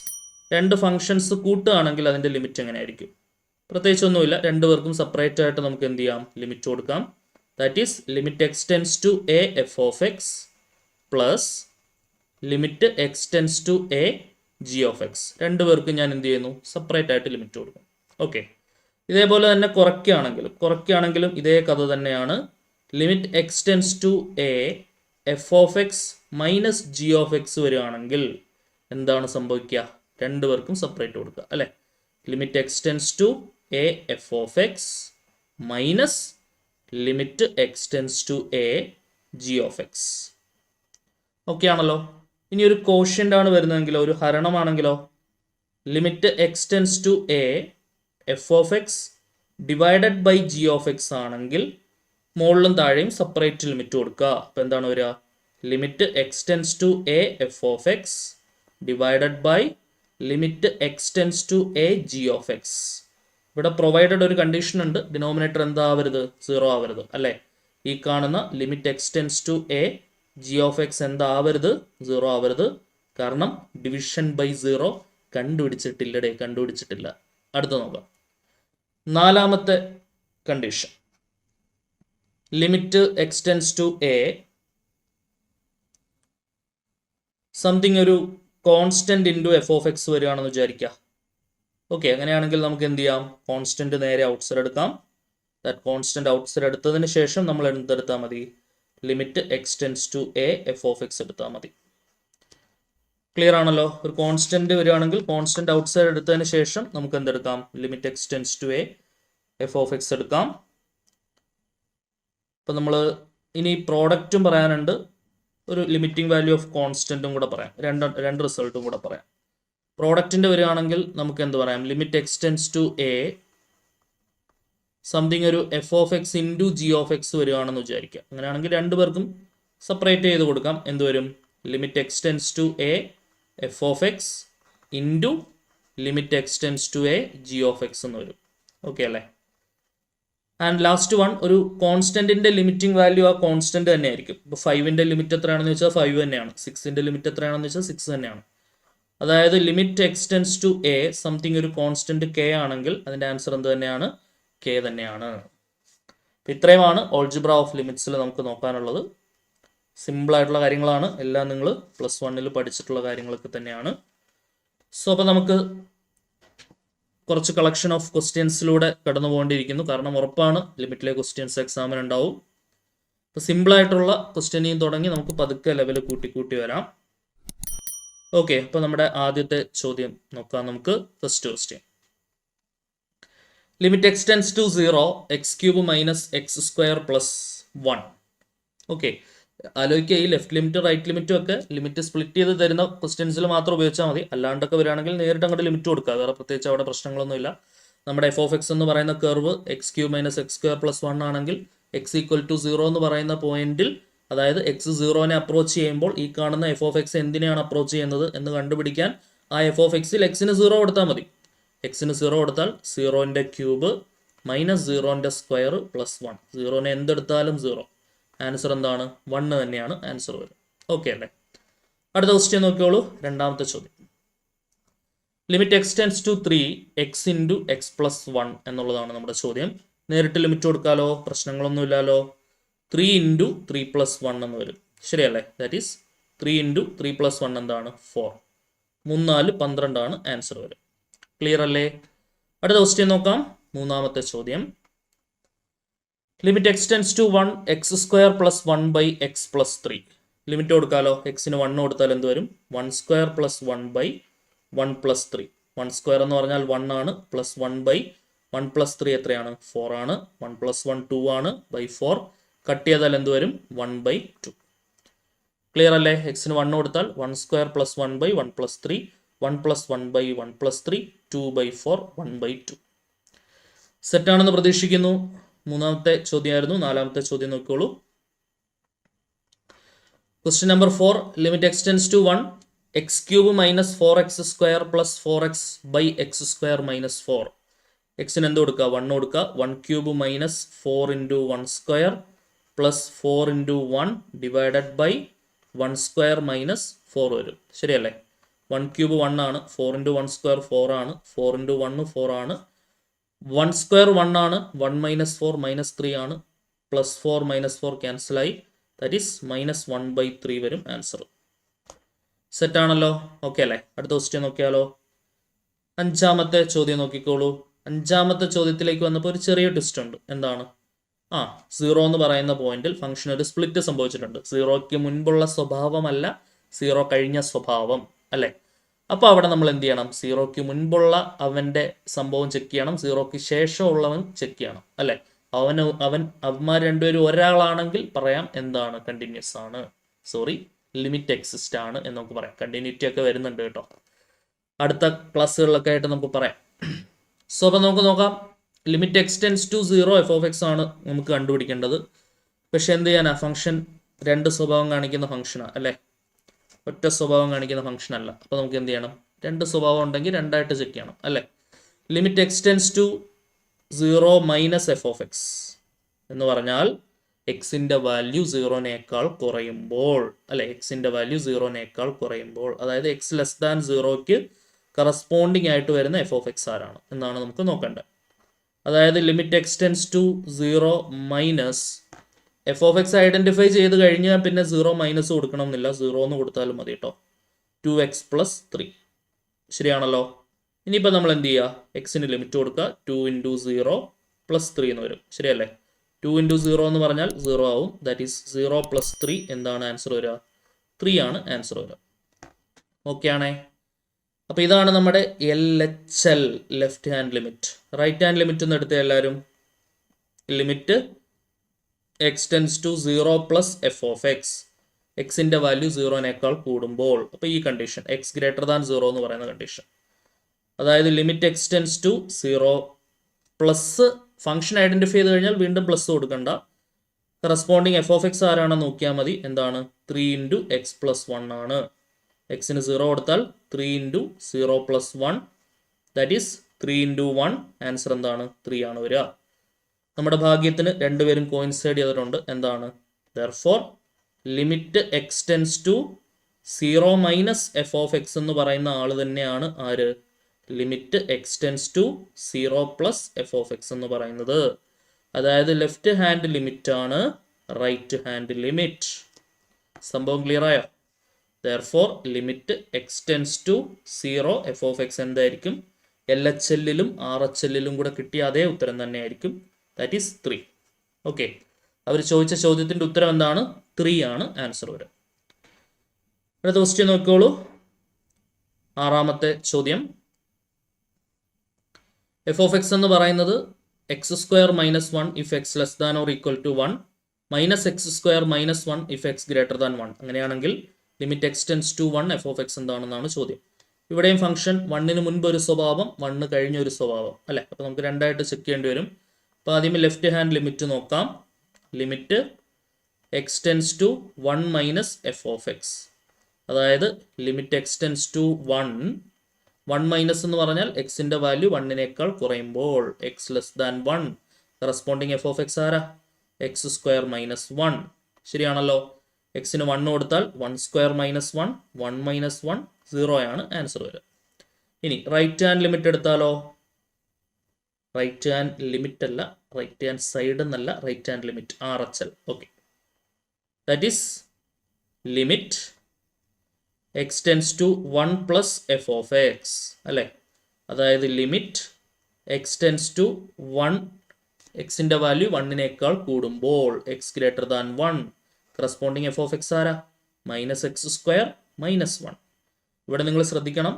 രണ്ട് ഫങ്ഷൻസ് കൂട്ടുകയാണെങ്കിൽ അതിൻ്റെ ലിമിറ്റ് എങ്ങനെയായിരിക്കും? പ്രത്യേകിച്ചൊന്നുമില്ല, രണ്ടുപേർക്കും സെപ്പറേറ്റ് ആയിട്ട് നമുക്ക് എന്ത് ചെയ്യാം? ലിമിറ്റ് കൊടുക്കാം. That is limit x tends to a f of x plus limit x tends to a g of x. രണ്ടുപേർക്കും ഞാൻ എന്ത് ചെയ്യുന്നു? സെപ്പറേറ്റ് ആയിട്ട് ലിമിറ്റ് കൊടുക്കും. ഓക്കെ. ഇതേപോലെ തന്നെ കുറയ്ക്കുകയാണെങ്കിലും ഇതേ കഥ തന്നെയാണ്. Limit x tends to a f of x minus g of x വരികയാണെങ്കിൽ എന്താണ് സംഭവിക്കുക? രണ്ടുപേർക്കും സെപ്പറേറ്റ് കൊടുക്കുക അല്ലേ? Limit x tends to a f of x minus limit x tends to a g of x. Okay ആണല്ലോ. ഇനി ഒരു quotient ആണ് വരുന്നതെങ്കിലോ, ഒരു ഹരണമാണെങ്കിലോ, limit x tends to a f of x divided by g of x ആണെങ്കിൽ മുകളിലും താഴെയും സെപ്പറേറ്റ് ലിമിറ്റ് കൊടുക്കുക. അപ്പോൾ എന്താണ് വരിക? Limit x tends to a f of x divided by limit x tends to a g of x. ഇവിടെ provided ഒരു condition ഉണ്ട്, ഡിനോമിനേറ്റർ എന്താവരുത്? 0 ആവരുത് അല്ലേ? ഈ കാണുന്ന limit x tends to a g of x എന്താവരുത്? 0 ആവരുത്. കാരണം ഡിവിഷൻ ബൈ 0 കണ്ടുപിടിച്ചിട്ടില്ല. അടുത്ത നോക്കാം. നാലാമത്തെ condition, limit x tends to a something ഒരു constant into f of x വരികയാണെന്ന് വിചാരിക്കുക. ഓക്കെ, അങ്ങനെയാണെങ്കിൽ നമുക്ക് എന്ത് ചെയ്യാം? കോൺസ്റ്റന്റ് നേരെ ഔട്ട്സൈഡ് എടുക്കാം. ദാറ്റ് കോൺസ്റ്റന്റ് ഔട്ട്സൈഡ് എടുത്തതിന് ശേഷം നമ്മൾ എന്തെടുത്താൽ മതി? Limit x tends to a f of x എടുത്താൽ മതി. ക്ലിയർ ആണല്ലോ? ഒരു കോൺസ്റ്റന്റ് വരികയാണെങ്കിൽ കോൺസ്റ്റന്റ് ഔട്ട്സൈഡ് എടുത്തതിന് ശേഷം നമുക്ക് എന്തെടുക്കാം? Limit x tends to a f of x എടുക്കാം. അപ്പം നമ്മൾ ഇനി പ്രോഡക്റ്റും പറയാനുണ്ട്, ഒരു ലിമിറ്റിംഗ് വാല്യൂ ഓഫ് കോൺസ്റ്റന്റും കൂടെ പറയാം. രണ്ട് റിസൾട്ടും കൂടെ പറയാം. പ്രോഡക്റ്റിൻ്റെ വരികയാണെങ്കിൽ നമുക്ക് എന്ത് പറയാം? Limit x tends to a something ഒരു f of x into g of x വരികയാണെന്ന് വിചാരിക്കുക. അങ്ങനെയാണെങ്കിൽ രണ്ടുപേർക്കും സെപ്പറേറ്റ് ചെയ്ത് കൊടുക്കാം. എന്ത് വരും? Limit x tends to a f of x into limit x tends to a g of x എന്ന് വരും. ഓക്കെ അല്ലേ? ആൻഡ് ലാസ്റ്റ് വൺ, ഒരു കോൺസ്റ്റന്റിന്റെ ലിമിറ്റിംഗ് വാല്യൂ ആ കോൺസ്റ്റന്റ് തന്നെ ആയിരിക്കും. ഇപ്പോൾ 5ന്റെ ലിമിറ്റ് എത്രയാണെന്ന് വെച്ചാൽ 5 തന്നെയാണ്. 6ന്റെ ലിമിറ്റ് എത്രയാണെന്ന് വെച്ചാൽ 6 തന്നെയാണ്. അതായത് limit x tends to a something ഒരു കോൺസ്റ്റന്റ് കെ ആണെങ്കിൽ അതിന്റെ ആൻസർ എന്ത് തന്നെയാണ്? കെ തന്നെയാണ്. ഇത്രയുമാണ് ഓൾജിബ്ര ഓഫ് ലിമിറ്റ്സിൽ നമുക്ക് നോക്കാനുള്ളത്. സിമ്പിൾ ആയിട്ടുള്ള കാര്യങ്ങളാണ്. എല്ലാം നിങ്ങൾ +1 പഠിച്ചിട്ടുള്ള കാര്യങ്ങളൊക്കെ തന്നെയാണ്. സോ അപ്പോൾ നമുക്ക് കുറച്ച് കളക്ഷൻ ഓഫ് ക്വസ്റ്റ്യൻസിലൂടെ കടന്നു പോകേണ്ടിയിരിക്കുന്നു. കാരണം ഉറപ്പാണ് ലിമിറ്റിലെ ക്വസ്റ്റ്യൻസ് എക്സാമിന് ഉണ്ടാവും. അപ്പോൾ സിമ്പിളായിട്ടുള്ള ക്വസ്റ്റ്യനിൽ തുടങ്ങി നമുക്ക് പതുക്കെ ലെവൽ കൂട്ടി വരാം. ഓക്കെ, അപ്പോൾ നമ്മുടെ ആദ്യത്തെ ചോദ്യം നോക്കാം നമുക്ക്. First question, limit x tends to 0 x³ minus x² plus 1. Okay, ആലോചിക്കുക, ഈ ലെഫ്റ്റ് ലിമിറ്റ് റൈറ്റ് ലിമിറ്റും ഒക്കെ ലിമിറ്റ് സ്പ്ലിറ്റ് ചെയ്ത് തരുന്ന ക്വസ്റ്റ്യൻസിൽ മാത്രം ഉപയോഗിച്ചാൽ മതി. അല്ലാണ്ടൊക്കെ വരികയാണെങ്കിൽ നേരിട്ട് അങ്ങോട്ട് ലിമിറ്റ് കൊടുക്കുക. വേറെ പ്രത്യേകിച്ച് അവിടെ പ്രശ്നങ്ങളൊന്നുമില്ല. നമ്മുടെ എഫ് ഓഫ് എക്സ് എന്ന് പറയുന്ന curve x³ minus x² plus 1 ആണെങ്കിൽ x ഈക്വൽ ടു 0 എന്ന് പറയുന്ന പോയിന്റിൽ, അതായത് x 0നെ അപ്രോച്ച് ചെയ്യുമ്പോൾ ഈ കാണുന്ന എഫ് ഓഫ് എക്സ് എന്തിനെയാണ് അപ്രോച്ച് ചെയ്യുന്നത് എന്ന് കണ്ടുപിടിക്കാൻ ആ എഫ് ഓഫ് എക്സിൽ എക്സിന് 0 കൊടുത്താൽ മതി. എക്സിന് 0 കൊടുത്താൽ 0ന്റെ ക്യൂബ് മൈനസ് 0ന്റെ സ്ക്വയർ പ്ലസ് 1. 0നെ എന്തെടുത്താലും 0. ആൻസർ എന്താണ്? 1 തന്നെയാണ് ആൻസർ വരും. ഓക്കെ അല്ലേ? അടുത്ത ക്വസ്റ്റ്യൻ നോക്കിയോളൂ. രണ്ടാമത്തെ ചോദ്യം, limit x tends to 3 x into x plus 1 എന്നുള്ളതാണ് നമ്മുടെ ചോദ്യം. നേരിട്ട് ലിമിറ്റ് കൊടുക്കാലോ, പ്രശ്നങ്ങളൊന്നും ഇല്ലല്ലോ. 3 ഇൻറ്റു 3 പ്ലസ് 1 എന്ന് വരും. ശരിയല്ലേ? ദാറ്റ് ഈസ് 3 ഇൻറ്റു 3 പ്ലസ് 1 എന്താണ്? 4. 3 4 12 ആണ് ആൻസർ വരും. ക്ലിയർ അല്ലേ? അടുത്ത ക്വസ്റ്റ്യൻ നോക്കാം. മൂന്നാമത്തെ ചോദ്യം, limit x tends to 1 x² plus 1 by x plus 3. Limit കൊടുക്കാലോ. എക്സിന് 1 കൊടുത്താൽ എന്ത് വരും? 1² പ്ലസ് 1 ബൈ 1 പ്ലസ് 3. 1² എന്ന് പറഞ്ഞാൽ 1 ആണ്, പ്ലസ് 1 ബൈ 1 പ്ലസ് 3 എത്രയാണ്? 4 ആണ്. 1 പ്ലസ് 1 2 ആണ്, ബൈ 4 കട്ട് ചെയ്താൽ എന്ത് വരും? 1 ബൈ 2. ക്ലിയർ അല്ലേ? എക്സിന് 1 കൊടുത്താൽ 1² പ്ലസ് 1 ബൈ 1 പ്ലസ് 3, 1+1/1+3, 2/4, 1/2. സെറ്റാണെന്ന് പ്രതീക്ഷിക്കുന്നു. മൂന്നാമത്തെ ചോദ്യമായിരുന്നു. നാലാമത്തെ ചോദ്യം നോക്കിക്കോളൂ. Question number 4. Limit x tends to 1, x³ minus 4x² plus 4x/x² minus 4. എക്സിന് എന്ത് കൊടുക്കുക? 1 കൊടുക്കുക. 1³ minus 4 × 1² plus 4 × 1 divided by 1² minus 4 വരും. ശരിയല്ലേ? 1³ 1 ആണ്, 4 × 1² 4 ആണ്, 4 × 1 4 ആണ്, 1² 1 ആണ്, 1 മൈനസ് 4 മൈനസ് 3 ആണ്, പ്ലസ് 4 മൈനസ് 4 ക്യാൻസലായി, ദാറ്റ് ഈസ് -1/3 വരും ആൻസർ. സെറ്റാണല്ലോ? ഓക്കെ അല്ലേ? അടുത്ത ക്വസ്റ്റ്യൻ നോക്കിയാലോ. അഞ്ചാമത്തെ ചോദ്യം നോക്കിക്കോളൂ. അഞ്ചാമത്തെ ചോദ്യത്തിലേക്ക് വന്നപ്പോൾ ഒരു ചെറിയ ട്വിസ്റ്റ് ഉണ്ട്. എന്താണ്? 0 എന്ന് പറയുന്ന പോയിന്റിൽ ഫംഗ്ഷൻ ഒരു സ്പ്ലിറ്റ് സംഭവിച്ചിട്ടുണ്ട്. 0ക്ക് മുൻപുള്ള സ്വഭാവമല്ല 0 കഴിഞ്ഞ സ്വഭാവം അല്ലേ? അപ്പോൾ അവിടെ നമ്മൾ എന്ത് ചെയ്യണം? 0ക്ക് മുൻപുള്ള അവൻ്റെ സംഭവം ചെക്ക് ചെയ്യണം, 0ക്ക് ശേഷമുള്ളവൻ ചെക്ക് ചെയ്യണം അല്ലേ? അവന്മാർ രണ്ടുപേരും ഒരാളാണെങ്കിൽ പറയാം എന്താണ്? കണ്ടിന്യൂസ് ആണ്, ലിമിറ്റ് എക്സിസ്റ്റ് ആണ് എന്ന് നമുക്ക് പറയാം. കണ്ടിന്യൂറ്റി ഒക്കെ വരുന്നുണ്ട് കേട്ടോ, അടുത്ത ക്ലാസ്സുകളിലൊക്കെ ആയിട്ട് നമുക്ക് പറയാം. സോ അപ്പോൾ നമുക്ക് നോക്കാം. Limit x tends to 0 f(x) ആണ് നമുക്ക് കണ്ടുപിടിക്കേണ്ടത്. പക്ഷെ എന്ത് ചെയ്യാനാ? ഫംഗ്ഷൻ രണ്ട് സ്വഭാവം കാണിക്കുന്ന ഫംഗ്ഷനാണ് അല്ലേ? ഒറ്റ സ്വഭാവം കാണിക്കുന്ന ഫംഗ്ഷൻ അല്ല. അപ്പോൾ നമുക്ക് എന്ത് ചെയ്യണം? രണ്ട് സ്വഭാവം ഉണ്ടെങ്കിൽ രണ്ടായിട്ട് ചെക്ക് ചെയ്യണം അല്ലേ? Limit x tends to 0 minus f(x) എന്ന് പറഞ്ഞാൽ എക്സിൻ്റെ വാല്യൂ 0നേക്കാൾ കുറയുമ്പോൾ അല്ലെ? എക്സിൻ്റെ വാല്യൂ 0നേക്കാൾ കുറയുമ്പോൾ, അതായത് x ലെസ് ദാൻ 0ക്ക് കറസ്പോണ്ടിങ് ആയിട്ട് വരുന്ന f(x) ആരാണ് എന്നാണ് നമുക്ക് നോക്കേണ്ടത്. അതായത് limit x tends to 0 minus f(x) identify ചെയ്ത് കഴിഞ്ഞാൽ പിന്നെ 0 മൈനസ് കൊടുക്കണം എന്നില്ല, 0 എന്ന് കൊടുത്താലും മതി കേട്ടോ. 2x + 3 ശരിയാണല്ലോ? ഇനിയിപ്പോൾ നമ്മൾ എന്ത് ചെയ്യുക? എക്സിന് ലിമിറ്റ് കൊടുക്കുക. 2 × 0 + 3 എന്ന് വരും. ശരിയല്ലേ? 2 × 0 എന്ന് പറഞ്ഞാൽ 0 ആവും. ദാറ്റ് ഈസ് 0 + 3 എന്താണ് ആൻസർ വരിക? 3 ആണ് ആൻസർ വരിക. ഓക്കെ ആണേ? അപ്പോൾ ഇതാണ് നമ്മുടെ LHL, left hand limit. Right hand limit ഒന്ന് എടുത്തേ എല്ലാവരും. Limit x tends to 0 plus f(x), എക്സിൻ്റെ വാല്യൂ 0നേക്കാൾ കൂടുമ്പോൾ, അപ്പോൾ ഈ കണ്ടീഷൻ x > 0 എന്ന് പറയുന്ന കണ്ടീഷൻ, അതായത് limit x tends to 0 plus function identify ചെയ്ത് കഴിഞ്ഞാൽ വീണ്ടും പ്ലസ് കൊടുക്കണ്ട, കറസ്പോണ്ടിങ് f(x) ആരാണെന്ന് നോക്കിയാൽ മതി. എന്താണ്? 3 × x + 1 ആണ്. എക്സിന് 0 കൊടുത്താൽ 3 × 0 + 1 ദാറ്റ് ഈസ് 3 × 1. ആൻസർ എന്താണ്? 3 ആണ് വരിക. നമ്മുടെ ഭാഗ്യത്തിന് രണ്ടുപേരും കോയിൻസൈഡ് ചെയ്തിട്ടുണ്ട്. എന്താണ്? Therefore limit x tends to 0 minus f(x) എന്ന് പറയുന്ന ആൾ തന്നെയാണ് ആര്? Limit x tends to 0 plus f(x) എന്ന് പറയുന്നത്. അതായത് ലെഫ്റ്റ് ഹാൻഡ് ലിമിറ്റ് ആണ് റൈറ്റ് ഹാൻഡ് ലിമിറ്റ്. സംഭവം ക്ലിയർ ആയോ? Therefore limit x tends to 0 f(x) എന്തായിരിക്കും? LHL-ലും RHL-ലും കൂടെ കിട്ടിയ അതേ ഉത്തരം തന്നെയായിരിക്കും. That is 3. ഓക്കെ, അവർ ചോദിച്ച ചോദ്യത്തിൻ്റെ ഉത്തരം എന്താണ്? 3 ആണ് ആൻസർ വരിക. അടുത്ത ക്വസ്റ്റ്യൻ നോക്കിക്കോളൂ. ആറാമത്തെ ചോദ്യം. f(x) എന്ന് പറയുന്നത് x² - 1 if x less than or equal to 1 minus x² - 1 if x greater than 1. അങ്ങനെയാണെങ്കിൽ limit x tends to 1 f(x) എന്താണെന്നാണ് ചോദ്യം. ഇവിടെയും ഫംഗ്ഷൻ 1ന് മുൻപ് ഒരു സ്വഭാവം, 1 കഴിഞ്ഞ ഒരു സ്വഭാവം അല്ലേ? അപ്പോൾ നമുക്ക് രണ്ടായിട്ട് ചെക്ക് ചെയ്യേണ്ടി വരും. അപ്പോൾ ആദ്യം ലെഫ്റ്റ് ഹാൻഡ് ലിമിറ്റ് നോക്കാം. Limit x tends to 1 minus f(x), അതായത് limit x tends to 1 minus എന്ന് പറഞ്ഞാൽ എക്സിൻ്റെ വാല്യൂ 1നേക്കാൾ കുറയുമ്പോൾ, x less than 1, corresponding f(x) ആരാ? x² - 1 ശരിയാണല്ലോ? എക്സിന് 1 കൊടുത്താൽ 1² - 1, 1 - 1 0 ആണ് ആൻസർ വരിക. ഇനി റൈറ്റ് ഹാൻഡ് ലിമിറ്റ് എടുത്താലോ? റൈറ്റ് ഹാൻഡ് ലിമിറ്റ് അല്ല, റൈറ്റ് ഹാൻഡ് സൈഡ് എന്നല്ല, right hand limit RHL. Okay, that is limit x tends to 1 plus f(x) അല്ലേ? അതായത് ലിമിറ്റ് x ടെൻസ് ടു 1, എക്സിൻ്റെ വാല്യൂ 1നേക്കാൾ കൂടുമ്പോൾ, x > 1, കറസ്പോണ്ടിങ് f(x) ആരാ? -x² - 1. ഇവിടെ നിങ്ങൾ ശ്രദ്ധിക്കണം,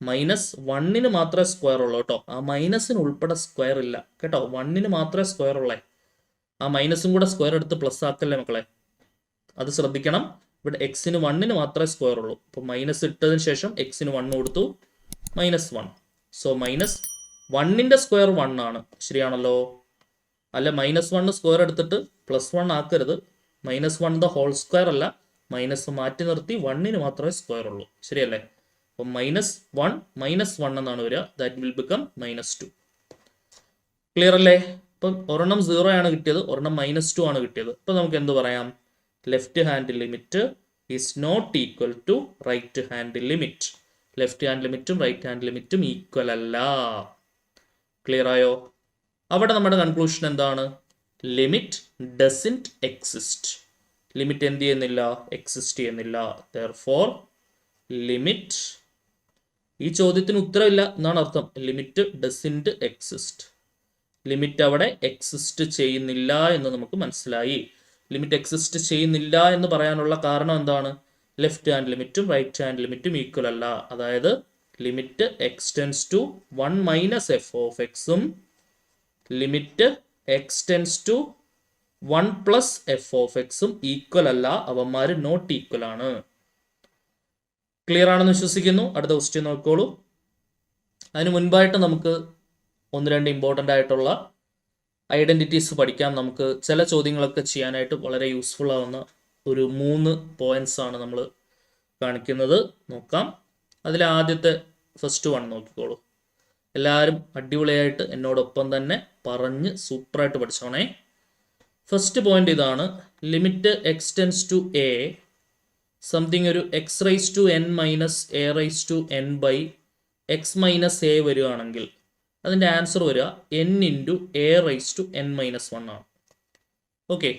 -1ന് മാത്രമേ സ്ക്വയർ ഉള്ളൂ കേട്ടോ. ആ മൈനസിന് ഉൾപ്പെടെ സ്ക്വയർ ഇല്ല കേട്ടോ. 1ന് മാത്രമേ സ്ക്വയർ ഉള്ളേ. ആ മൈനസും കൂടെ സ്ക്വയർ എടുത്ത് പ്ലസ് ആക്കല്ലേ മക്കളെ, അത് ശ്രദ്ധിക്കണം. ഇവിടെ എക്സിന് 1 മാത്രമേ സ്ക്വയർ ഉള്ളൂ. അപ്പോൾ മൈനസ് ഇട്ടതിന് ശേഷം എക്സിന് 1 കൊടുത്തു, -1. സോ -1ന്റെ സ്ക്വയർ 1 ആണ്. ശരിയാണല്ലോ? അല്ല, -1 സ്ക്വയർ എടുത്തിട്ട് +1 ആക്കരുത്. -1 ദ ഹോൾ സ്ക്വയർ അല്ല, മൈനസ് മാറ്റി നിർത്തി 1ന് മാത്രമേ സ്ക്വയർ ഉള്ളൂ. ശരിയല്ലേ? അപ്പം -1 എന്നാണ് വരിക. That will become -2. ക്ലിയർ അല്ലേ? ഇപ്പം ഒരെണ്ണം 0 ആണ് കിട്ടിയത്, ഒരെണ്ണം -2 ആണ് കിട്ടിയത്. അപ്പം നമുക്ക് എന്ത് പറയാം? Left hand limit is not equal to right hand limit. Left hand ലിമിറ്റും റൈറ്റ് ഹാൻഡ് ലിമിറ്റും ഈക്വൽ അല്ല. ക്ലിയർ ആയോ? അവിടെ നമ്മുടെ കൺക്ലൂഷൻ എന്താണ്? Limit doesn't exist. ലിമിറ്റ് എന്ത് ചെയ്യുന്നില്ല? എക്സിസ്റ്റ് ചെയ്യുന്നില്ല. ദെയർഫോർ ലിമിറ്റ്, ഈ ചോദ്യത്തിന് ഉത്തരവില്ല എന്നാണ് അർത്ഥം. Limit doesn't exist. ലിമിറ്റ് അവിടെ എക്സിസ്റ്റ് ചെയ്യുന്നില്ല എന്ന് നമുക്ക് മനസ്സിലായി. ലിമിറ്റ് എക്സിസ്റ്റ് ചെയ്യുന്നില്ല എന്ന് പറയാനുള്ള കാരണം എന്താണ്? ലെഫ്റ്റ് ഹാൻഡ് ലിമിറ്റും റൈറ്റ് ഹാൻഡ് ലിമിറ്റും ഈക്വൽ അല്ല. അതായത് limit x tends to 1 - f of x ഉം limit x tends to 1 + f of x ഉം ഈക്വൽ അല്ല. അവന്മാർ നോട്ട് ഈക്വൽ ആണ്. ക്ലിയർ ആണെന്ന് വിശ്വസിക്കുന്നു. അടുത്ത ക്വസ്റ്റ്യൻ നോക്കോളൂ. അതിന് മുൻപായിട്ട് നമുക്ക് 1-2 ഇമ്പോർട്ടൻ്റ് ആയിട്ടുള്ള ഐഡൻറ്റിറ്റീസ് പഠിക്കാം. നമുക്ക് ചില ചോദ്യങ്ങളൊക്കെ ചെയ്യാനായിട്ട് വളരെ യൂസ്ഫുൾ ആവുന്ന ഒരു 3 പോയിന്റ്സ് ആണ് നമ്മൾ കാണിക്കുന്നത്. നോക്കാം. അതിൽ ആദ്യത്തെ ഫസ്റ്റ് 1 നോക്കിക്കോളൂ. എല്ലാവരും അടിപൊളിയായിട്ട് എന്നോടൊപ്പം തന്നെ പറഞ്ഞ് സൂപ്പറായിട്ട് പഠിച്ചോണേ. ഫസ്റ്റ് പോയിന്റ് ഇതാണ്. Limit x tends to a something ഒരു x⁻n - a⁻n/x - a വരികയാണെങ്കിൽ അതിൻ്റെ ആൻസർ വരിക n × a⁻n - 1 ആണ്. ഓക്കെ,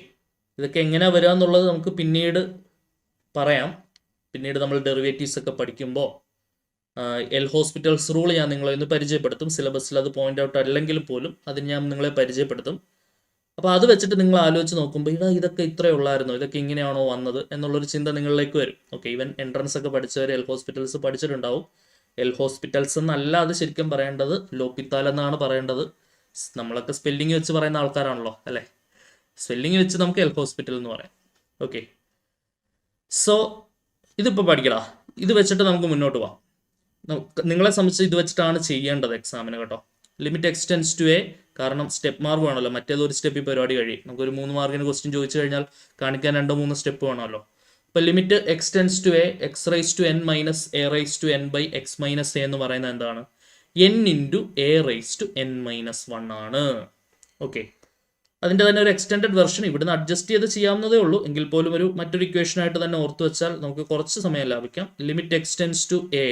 ഇതൊക്കെ എങ്ങനെയാണ് വരിക എന്നുള്ളത് നമുക്ക് പിന്നീട് പറയാം. പിന്നീട് നമ്മൾ ഡെറിവേറ്റീവ്സ് ഒക്കെ പഠിക്കുമ്പോൾ എൽ ഹോസ്പിറ്റൽസ് റൂൾ ഞാൻ നിങ്ങളെ ഒന്ന് പരിചയപ്പെടുത്തും. സിലബസിൽ അത് പോയിന്റ് ഔട്ട് അല്ലെങ്കിൽ പോലും അതിന് ഞാൻ നിങ്ങളെ പരിചയപ്പെടുത്തും. അപ്പോൾ അത് വെച്ചിട്ട് നിങ്ങൾ ആലോചിച്ച് നോക്കുമ്പോൾ ഇതൊക്കെ ഇത്രയേ ഉള്ളായിരുന്നോ, ഇതൊക്കെ ഇങ്ങനെയാണോ വന്നത് എന്നുള്ളൊരു ചിന്ത നിങ്ങളിലേക്ക് വരും. ഓക്കെ, ഈവൻ എൻട്രൻസ് ഒക്കെ പഠിച്ചവർ എൽ ഹോസ്പിറ്റൽസ് പഠിച്ചിട്ടുണ്ടാവും. എൽ ഹോസ്പിറ്റൽസ് എന്നല്ല അത് ശരിക്കും പറയേണ്ടത്, ലോപ്പിത്താൽ എന്നാണ് പറയേണ്ടത്. നമ്മളൊക്കെ സ്പെല്ലിങ് വെച്ച് പറയുന്ന ആൾക്കാരാണല്ലോ അല്ലേ? സ്പെല്ലിങ് വെച്ച് നമുക്ക് എൽ ഹോസ്പിറ്റൽ എന്ന് പറയാം. ഓക്കെ, സോ ഇതിപ്പോൾ പഠിക്കടാ. ഇത് വെച്ചിട്ട് നമുക്ക് മുന്നോട്ട് പോവാം. നിങ്ങളെ സംബന്ധിച്ച് ഇത് വെച്ചിട്ടാണ് ചെയ്യേണ്ടത് എക്സാമിന് കേട്ടോ. ലിമിറ്റ് എക്സ്റ്റെൻസ് ടു എ, കാരണം സ്റ്റെപ്പ് മാർക്ക് വേണമല്ലോ. മറ്റേതൊരു സ്റ്റെപ്പ് ഈ പരിപാടി കഴിയും. നമുക്കൊരു 3 മാർക്കിന് ക്വസ്റ്റ്യൻ ചോദിച്ചു കഴിഞ്ഞാൽ കാണിക്കാൻ 2-3 സ്റ്റെപ്പ് വേണമല്ലോ. അപ്പോൾ limit x tends to a x⁻n - a⁻n/x - a എന്ന് പറയുന്നത് എന്താണ്? n × a⁻n - 1 ആണ്. ഓക്കെ, അതിൻ്റെ തന്നെ ഒരു എക്സ്റ്റെൻഡഡ് വെർഷൻ ഇവിടുന്ന് അഡ്ജസ്റ്റ് ചെയ്ത് ചെയ്യാവുന്നതേ ഉള്ളൂ. എങ്കിൽ പോലും ഒരു മറ്റൊരു ഇക്വേഷനായിട്ട് തന്നെ ഓർത്ത് വെച്ചാൽ നമുക്ക് കുറച്ച് സമയം ലാഭിക്കാം. Limit x tends to a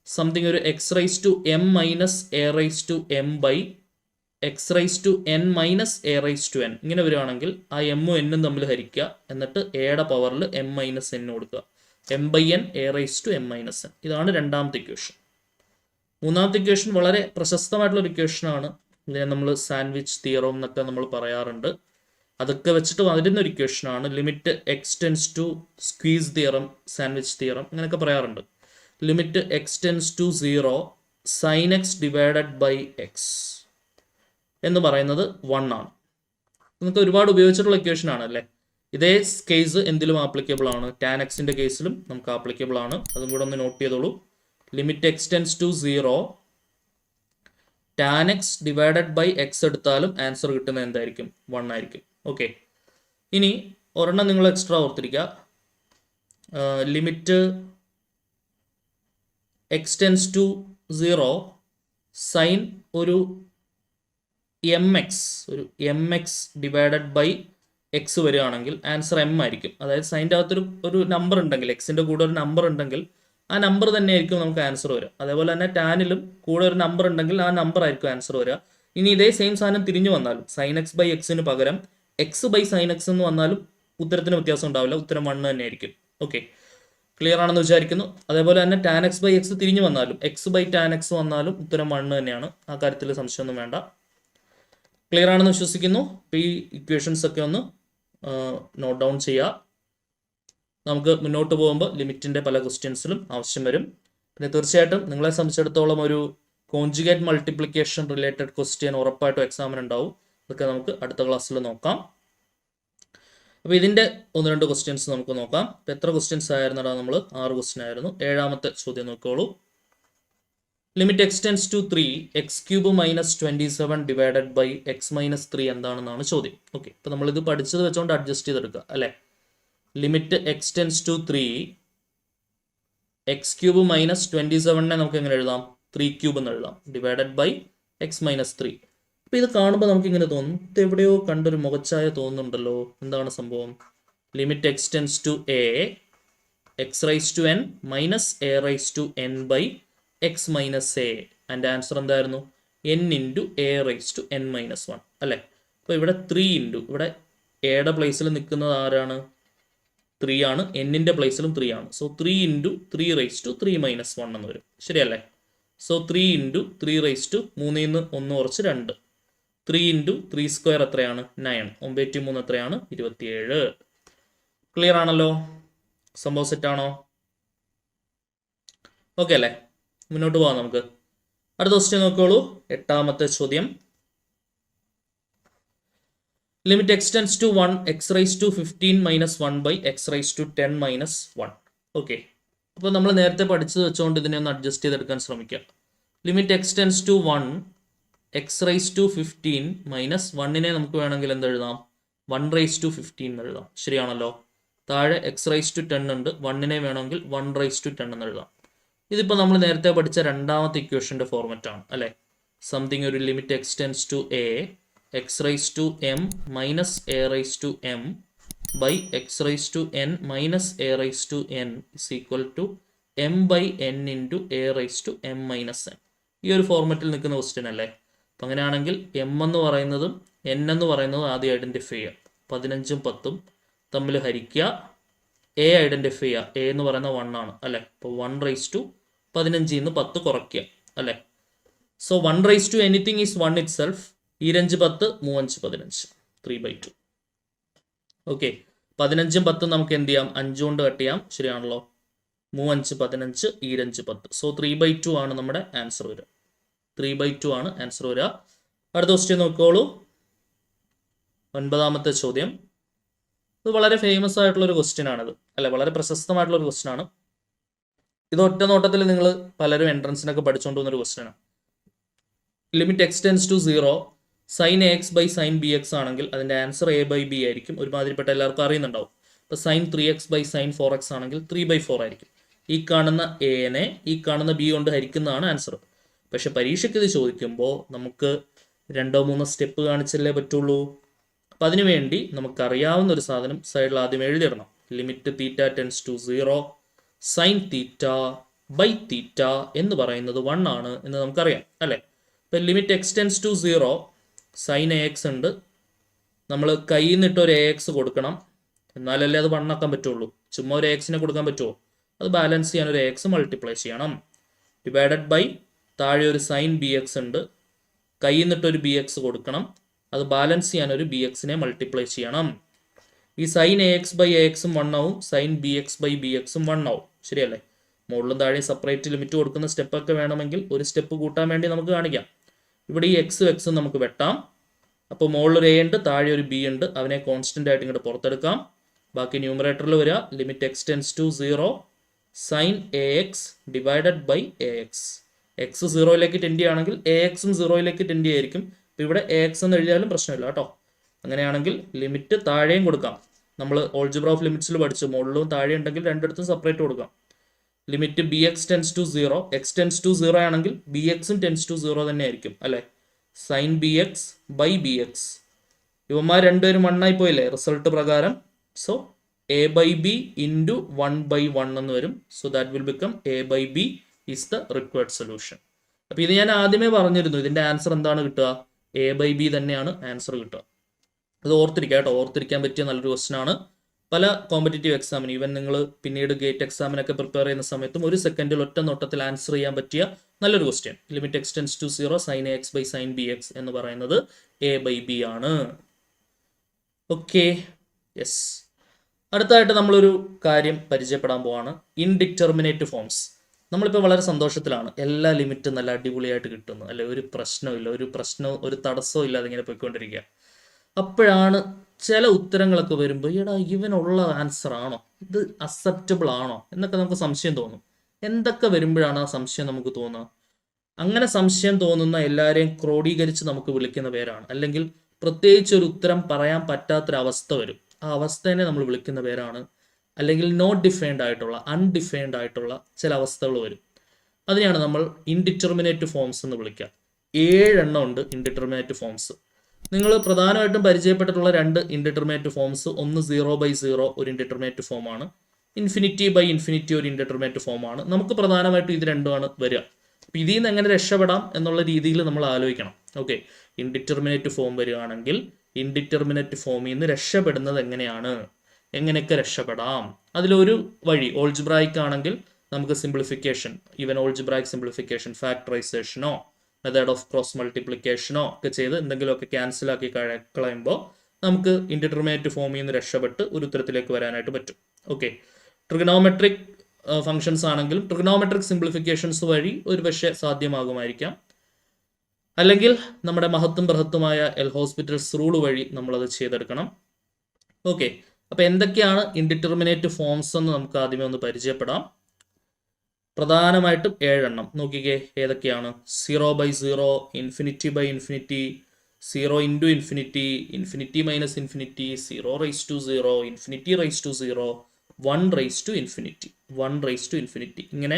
something ഒരു x⁻m - a⁻m/x⁻n - a⁻n ഇങ്ങനെ വരികയാണെങ്കിൽ ആ എമ്മും എന്നും തമ്മിൽ ഹരിക്കുക. എന്നിട്ട് എയുടെ പവറിൽ m-n കൊടുക്കുക. m/n a⁻m-n. ഇതാണ് രണ്ടാമത്തെ ഇക്വേഷൻ. മൂന്നാമത്തെ ഇക്വേഷൻ വളരെ പ്രശസ്തമായിട്ടുള്ള ഒരു ഇക്വേഷനാണ്. ഇതിനെ നമ്മൾ സാൻഡ്വിച്ച് തിയറം എന്നൊക്കെ നമ്മൾ പറയാറുണ്ട്. അതൊക്കെ വെച്ചിട്ട് വരുന്ന ഒരു ഇക്വേഷനാണ്. Limit x tends to squeeze theorem, sandwich theorem അങ്ങനെയൊക്കെ പറയാറുണ്ട്. Limit x tends to 0 sin x / x എന്ന് പറയുന്നത് 1 ആണ്. നമുക്ക് ഒരുപാട് ഉപയോഗിച്ചിട്ടുള്ള ഇക്വേഷൻ ആണ് അല്ലേ? ഇതേ കേസ് എന്തിലും ആപ്ലിക്കബിൾ ആണ്. ടാൻ എക്സിൻ്റെ കേസിലും നമുക്ക് ആപ്ലിക്കബിൾ ആണ്. അതും കൂടെ ഒന്ന് നോട്ട് ചെയ്തോളൂ. Limit x tends to 0 tan x / x എടുത്താലും ആൻസർ കിട്ടുന്നത് എന്തായിരിക്കും? 1 ആയിരിക്കും. ഓക്കെ, ഇനി ഒരെണ്ണം നിങ്ങൾ എക്സ്ട്രാ ഓർത്തിരിക്കുക. ലിമിറ്റ് എക്സ്റ്റെൻസ് ടു 0 സൈൻ ഒരു mx / x വരികയാണെങ്കിൽ ആൻസർ m ആയിരിക്കും. അതായത് സൈൻ്റെ അകത്തൊരു നമ്പർ ഉണ്ടെങ്കിൽ, എക്സിൻ്റെ കൂടെ ഒരു നമ്പർ ഉണ്ടെങ്കിൽ ആ നമ്പർ തന്നെയായിരിക്കും നമുക്ക് ആൻസർ വരിക. അതേപോലെ തന്നെ ടാനിലും കൂടെ ഒരു നമ്പർ ഉണ്ടെങ്കിൽ ആ നമ്പർ ആയിരിക്കും ആൻസർ വരിക. ഇനി ഇതേ സെയിം സാധനം തിരിഞ്ഞു വന്നാലും sin x / x പകരം x/sin x എന്ന് വന്നാലും ഉത്തരത്തിന് വ്യത്യാസം ഉണ്ടാവില്ല. ഉത്തരം 1 തന്നെയായിരിക്കും. ഓക്കെ, ക്ലിയർ ആണെന്ന് വിചാരിക്കുന്നു. അതേപോലെ തന്നെ tan x / x തിരിഞ്ഞു വന്നാലും x/tan x വന്നാലും ഉത്തരം 1 തന്നെയാണ്. ആ കാര്യത്തിൽ സംശയമൊന്നും വേണ്ട. ക്ലിയർ ആണെന്ന് വിശ്വസിക്കുന്നു. അപ്പോൾ ഈ ഇക്വേഷൻസ് ഒക്കെ ഒന്ന് നോട്ട് ഡൗൺ ചെയ്യുക. നമുക്ക് മുന്നോട്ട് പോകുമ്പോൾ ലിമിറ്റിൻ്റെ പല ക്വസ്റ്റ്യൻസിലും ആവശ്യം വരും. പിന്നെ തീർച്ചയായിട്ടും നിങ്ങളെ സംബന്ധിച്ചിടത്തോളം ഒരു കോൺജുഗേറ്റ് മൾട്ടിപ്ലിക്കേഷൻ റിലേറ്റഡ് ക്വസ്റ്റ്യൻ ഉറപ്പായിട്ടും എക്സാമിന് ഉണ്ടാവും. ഇതൊക്കെ നമുക്ക് അടുത്ത ക്ലാസ്സിൽ നോക്കാം. അപ്പോൾ ഇതിൻ്റെ 1-2 ക്വസ്റ്റ്യൻസ് നമുക്ക് നോക്കാം. അപ്പോൾ എത്ര ക്വസ്റ്റ്യൻസ് ആയിരുന്നടാ നമ്മൾ? 6 ക്വസ്റ്റ്യൻ ആയിരുന്നു. 7ാമത്തെ ചോദ്യം നോക്കിക്കോളൂ. Limit x tends to 3 x³ - 27 divided by x - 3 എന്താണെന്നാണ് ചോദ്യം. ഓക്കെ, അപ്പോൾ നമ്മളിത് പഠിച്ചത് വെച്ചുകൊണ്ട് അഡ്ജസ്റ്റ് ചെയ്തെടുക്കുക അല്ലേ. Limit x tends to 3 x³ - 27 നമുക്ക് എങ്ങനെ എഴുതാം? 3³ എന്ന് എഴുതാം. Divided by x - 3. അപ്പോൾ ഇത് കാണുമ്പോൾ നമുക്ക് ഇങ്ങനെ തോന്നും, ഇത് എവിടെയോ കണ്ടൊരു മുഖച്ഛായ തോന്നുന്നുണ്ടല്ലോ. എന്താണ് സംഭവം? Limit x tends to a x⁻n - a⁻n by x - a. And answer എന്തായിരുന്നു? n × a⁻n - 1 അല്ലേ. അപ്പോൾ ഇവിടെ 3 × ഇവിടെ എയുടെ പ്ലേസിൽ നിൽക്കുന്നത് ആരാണ്? 3 ആണ്. എന്നിൻ്റെ പ്ലേസിലും 3 ആണ്. സോ 3 × 3⁻³ - 1 എന്ന് വരും. ശരിയല്ലേ? സോ 3 × 3⁻, 3 1 കുറച്ച് 2. 3 × 3² എത്രയാണ്? 9. 9 3 എത്രയാണ്? 27. ക്ലിയർ ആണല്ലോ? സംഭവം സെറ്റാണോ? ഓക്കെ അല്ലേ? മുന്നോട്ട് പോകാം നമുക്ക്. അടുത്ത ക്വസ്റ്റ്യൻ നോക്കിക്കോളൂ. 8ാമത്തെ ചോദ്യം. Limit x tends to 1 x⁻15 - 1 by x⁻10 - 1. Okay, അപ്പോൾ നമ്മൾ നേരത്തെ പഠിച്ചത് വെച്ചുകൊണ്ട് ഇതിനെ ഒന്ന് അഡ്ജസ്റ്റ് ചെയ്തെടുക്കാൻ ശ്രമിക്കാം. Limit x tends to 1 x⁻15 - 1നെ നമുക്ക് വേണമെങ്കിൽ എന്തെഴുതാം? 1⁻15 എന്ന് എഴുതാം. ശരിയാണല്ലോ? താഴെ x⁻10 ഉണ്ട്. 1നെ വേണമെങ്കിൽ 1⁻10 എന്ന് എഴുതാം. ഇതിപ്പോൾ നമ്മൾ നേരത്തെ പഠിച്ച 2ാമത്തെ ഇക്വേഷൻ്റെ ഫോർമാറ്റാണ് അല്ലേ. സംതിങ് ഒരു limit x tends to a x⁻m - a⁻m by x⁻n - a⁻n is equal to m/n × a⁻m - n. ഈ ഒരു ഫോർമാറ്റിൽ നിൽക്കുന്ന ക്വസ്റ്റ്യൻ അല്ലേ. അപ്പം അങ്ങനെയാണെങ്കിൽ m എന്ന് പറയുന്നതും n എന്ന് പറയുന്നതും ആദ്യം ഐഡൻറ്റിഫൈ ചെയ്യുക. 15ഉം 10ഉം തമ്മിൽ ഹരിക്കുക. a ഐഡൻറ്റിഫൈ ചെയ്യുക. a എന്ന് പറയുന്ന 1 ആണ് അല്ലേ. അപ്പോൾ 1/15 ന്ന് 10 കുറയ്ക്കുക അല്ലേ. So 1 anything is 1 itself. 2 10 3 15 3/2. Okay, 15ഉം 10ഉം നമുക്ക് എന്ത് ചെയ്യാം? 5 കൊണ്ട് കട്ട് ചെയ്യാം. ശരിയാണല്ലോ? 3 5 15 2 10. സോ 3/2 ആണ് നമ്മുടെ ആൻസർ വരിക. 3/2 ആണ് ആൻസർ വരിക. അടുത്ത ക്വസ്റ്റ്യൻ നോക്കിക്കോളൂ. 9ാമത്തെ ചോദ്യം. ഇത് വളരെ ഫേമസ് ആയിട്ടുള്ളൊരു ക്വസ്റ്റ്യൻ ആണിത് അല്ലെ. വളരെ പ്രശസ്തമായിട്ടുള്ളൊരു ക്വസ്റ്റ്യൻ ആണ്. ഇത് ഒറ്റ നോട്ടത്തിൽ നിങ്ങൾ പലരും എൻട്രൻസിനൊക്കെ പഠിച്ചുകൊണ്ട് വന്നൊരു ക്വസ്റ്റ്യൻ ആണ്. Limit x tends to 0 sin ax by sin bx ആണെങ്കിൽ അതിൻ്റെ ആൻസർ a/b ആയിരിക്കും. ഒരുമാതിരിപ്പെട്ട എല്ലാവർക്കും അറിയുന്നുണ്ടാവും. ഇപ്പോൾ sin 3x by sin 4x ആണെങ്കിൽ 3/4 ആയിരിക്കും. ഈ കാണുന്ന എനെ ഈ കാണുന്ന ബി കൊണ്ട് ഹരിക്കുന്നതാണ് ആൻസർ. പക്ഷെ പരീക്ഷയ്ക്ക് ഇത് ചോദിക്കുമ്പോൾ നമുക്ക് 2 3 സ്റ്റെപ്പ് കാണിച്ചല്ലേ പറ്റുള്ളൂ. അപ്പം അതിനുവേണ്ടി നമുക്കറിയാവുന്ന ഒരു സാധനം സൈഡിൽ ആദ്യം എഴുതിയിടണം. Limit theta tends to 0 sine theta by theta എന്ന് പറയുന്നത് 1 ആണ് എന്ന് നമുക്കറിയാം അല്ലേ. ഇപ്പം limit x tends to 0 sine ax ഉണ്ട്. നമ്മൾ കയ്യിൽ നിന്നിട്ട് ഒരു ax കൊടുക്കണം. എന്നാലല്ലേ അത് 1 ആക്കാൻ പറ്റുള്ളൂ. ചുമ്മാ ഒരു ax കൊടുക്കാൻ പറ്റുമോ? അത് ബാലൻസ് ചെയ്യാൻ ഒരു ax മൾട്ടിപ്ലൈ ചെയ്യണം. ഡിവൈഡഡ് ബൈ താഴെ ഒരു സൈൻ bx ഉണ്ട്. കയ്യിൽ നിന്നിട്ട് ഒരു bx കൊടുക്കണം. അത് ബാലൻസ് ചെയ്യാൻ ഒരു bx മൾട്ടിപ്ലൈ ചെയ്യണം. ഈ സൈൻ ax ബൈ axും 1 ആവും. സൈൻ bx ബൈ bxും 1 ആവും. ശരിയല്ലേ? മുകളിലും താഴെയും സെപ്പറേറ്റ് ലിമിറ്റ് കൊടുക്കുന്ന സ്റ്റെപ്പൊക്കെ വേണമെങ്കിൽ ഒരു സ്റ്റെപ്പ് കൂട്ടാൻ വേണ്ടി നമുക്ക് കാണിക്കാം. ഇവിടെ ഈ എക്സും എക്സും നമുക്ക് വെട്ടാം. അപ്പോൾ മുകളിലൊരു a ഉണ്ട്, താഴെ ഒരു b ഉണ്ട്. അവനെ കോൺസ്റ്റൻ്റ് ആയിട്ട് ഇങ്ങോട്ട് പുറത്തെടുക്കാം. ബാക്കി ന്യൂമറേറ്ററിൽ വരിക limit x tends to 0 sine ax divided by ax. X 0യിലേക്ക് ടെൻഡ് ആണെങ്കിൽ axും 0യിലേക്ക് ടെൻഡ് ആയിരിക്കും. അപ്പോൾ ഇവിടെ ax എന്ന് എഴുതിയാലും പ്രശ്നമില്ല കേട്ടോ. അങ്ങനെയാണെങ്കിൽ ലിമിറ്റ് താഴെയും കൊടുക്കാം. നമ്മൾ ഓൾജിബ്ര ഓഫ് ലിമിറ്റ്സിൽ പഠിച്ചു മുകളിലും താഴെ ഉണ്ടെങ്കിൽ രണ്ടിടത്തും സെപ്പറേറ്റ് കൊടുക്കാം. Limit b x tends to 0 x tends to 0 ആണെങ്കിൽ ബി എക്സും ടെൻസ് ടു 0 തന്നെ ആയിരിക്കും അല്ലേ. Sine b x by b x ഇവന്മാർ രണ്ടുപേരും 1 ആയി പോയില്ലേ റിസൾട്ട് പ്രകാരം. സോ a/b ഇൻറ്റു 1/1 എന്ന് വരും. So that will become a/b is the required solution. അപ്പോൾ ഇത് ഞാൻ ആദ്യമേ പറഞ്ഞിരുന്നു. ഇതിൻ്റെ ആൻസർ എന്താണ് കിട്ടുക? a/b തന്നെയാണ് ആൻസർ കിട്ടുക. അത് ഓർത്തിരിക്കുക കേട്ടോ. ഓർത്തിരിക്കാൻ പറ്റിയ നല്ലൊരു ക്വസ്റ്റൻ ആണ്. പല കോമ്പറ്റേറ്റീവ് എക്സാമിന് ഈവൻ നിങ്ങൾ പിന്നീട് ഗേറ്റ് എക്സാമിനൊക്കെ പ്രിപ്പയർ ചെയ്യുന്ന സമയത്തും ഒരു സെക്കൻഡിൽ ഒറ്റ നോട്ടത്തിൽ ആൻസർ ചെയ്യാൻ പറ്റിയ നല്ലൊരു question. Limit x tends to 0 sine ax by sine bx എന്ന് പറയുന്നത് a/b ആണ്. Okay, yes. അടുത്തായിട്ട് നമ്മളൊരു കാര്യം പരിചയപ്പെടാൻ പോവാണ്. Indeterminate forms. നമ്മളിപ്പോൾ വളരെ സന്തോഷത്തിലാണ്. എല്ലാ ലിമിറ്റും നല്ല അടിപൊളിയായിട്ട് കിട്ടുന്നു അല്ലെ. ഒരു പ്രശ്നവും ഇല്ല, ഒരു തടസ്സവും ഇല്ലാതെ ഇങ്ങനെ പോയിക്കൊണ്ടിരിക്കുക. അപ്പോഴാണ് ചില ഉത്തരങ്ങളൊക്കെ വരുമ്പോൾ എടാ ഇവനുള്ള ആൻസർ ആണോ, ഇത് അക്സെപ്റ്റബിൾ ആണോ എന്നൊക്കെ നമുക്ക് സംശയം തോന്നും. എന്തൊക്കെ വരുമ്പോഴാണ് ആ സംശയം നമുക്ക് തോന്നുക? അങ്ങനെ സംശയം തോന്നുന്ന എല്ലാവരെയും ക്രോഡീകരിച്ച് നമുക്ക് വിളിക്കുന്ന പേരാണ്, അല്ലെങ്കിൽ പ്രത്യേകിച്ച് ഒരു ഉത്തരം പറയാൻ പറ്റാത്തൊരവസ്ഥ വരും, ആ അവസ്ഥേനെ നമ്മൾ വിളിക്കുന്ന പേരാണ്, അല്ലെങ്കിൽ നോട്ട് ഡിഫൈൻഡ് ആയിട്ടുള്ള അൺഡിഫൈൻഡ് ആയിട്ടുള്ള ചില അവസ്ഥകൾ വരും. അതിനെയാണ് നമ്മൾ ഇൻഡിറ്റർമിനേറ്റ് ഫോംസ് എന്ന് വിളിക്കുക. 7 എണ്ണം ഉണ്ട് ഇൻഡിറ്റർമിനേറ്റ് ഫോംസ്. നിങ്ങൾ പ്രധാനമായിട്ടും പരിചയപ്പെട്ടിട്ടുള്ള 2 ഇൻഡിറ്റർമിനേറ്റ് ഫോംസ്, ഒന്ന് 0/0 ഒരു ഇൻഡിറ്റർമിനേറ്റ് ഫോമാണ്, ഇൻഫിനിറ്റി ഒരു ഇൻഡിറ്റർമിനേറ്റ് ഫോമാണ്. നമുക്ക് പ്രധാനമായിട്ടും ഇത് രണ്ടുമാണ് വരിക. അപ്പം ഇതിൽ നിന്ന് എങ്ങനെ രക്ഷപ്പെടാം എന്നുള്ള രീതിയിൽ നമ്മൾ ആലോചിക്കണം. ഓക്കെ, ഇൻഡിറ്റർമിനേറ്റ് ഫോം വരികയാണെങ്കിൽ ഇൻഡിറ്റർമിനേറ്റ് ഫോമിൽ നിന്ന് രക്ഷപ്പെടുന്നത് എങ്ങനെയാണ്, എങ്ങനെയൊക്കെ രക്ഷപ്പെടാം? അതിലൊരു വഴി ഓൾജിബ്രായിക് ആണെങ്കിൽ നമുക്ക് സിംപ്ലിഫിക്കേഷൻ, ഈവൻ ഓൾജിബ്രായിക് സിംപ്ലിഫിക്കേഷൻ, ഫാക്ടറൈസേഷനോ മെത്തേഡ് ഓഫ് ക്രോസ് മൾട്ടിപ്ലിക്കേഷനോ ഒക്കെ ചെയ്ത് എന്തെങ്കിലുമൊക്കെ ക്യാൻസൽ ആക്കി കളയുമ്പോൾ നമുക്ക് ഇൻഡിറ്റർമിനേറ്റ് ഫോമിൽ നിന്ന് രക്ഷപ്പെട്ട് ഒരു ഉത്തരത്തിലേക്ക് വരാനായിട്ട് പറ്റും. ഓക്കെ, ട്രിഗണോമെട്രിക് ഫംഗ്ഷൻസ് ആണെങ്കിലും ട്രിഗണോമെട്രിക് സിംപ്ലിഫിക്കേഷൻസ് വഴി ഒരു പക്ഷേ സാധ്യമാകുമായിരിക്കാം, അല്ലെങ്കിൽ നമ്മുടെ മഹത്തും ബൃഹത്തുമായ എൽ ഹോസ്പിറ്റൽസ് റൂൾ വഴി നമ്മളത് ചെയ്തെടുക്കണം. ഓക്കെ, അപ്പോൾ എന്തൊക്കെയാണ് ഇൻഡിറ്റർമിനേറ്റ് ഫോംസ് എന്ന് നമുക്ക് ആദ്യമേ ഒന്ന് പരിചയപ്പെടാം. പ്രധാനമായിട്ടും 7 എണ്ണം നോക്കിക്കേ. ഏതൊക്കെയാണ്? 0/0, infinity, 0 into infinity, infinity minus infinity, 0/0, ഇൻഫിനിറ്റി/0, 1/infinity. ഇങ്ങനെ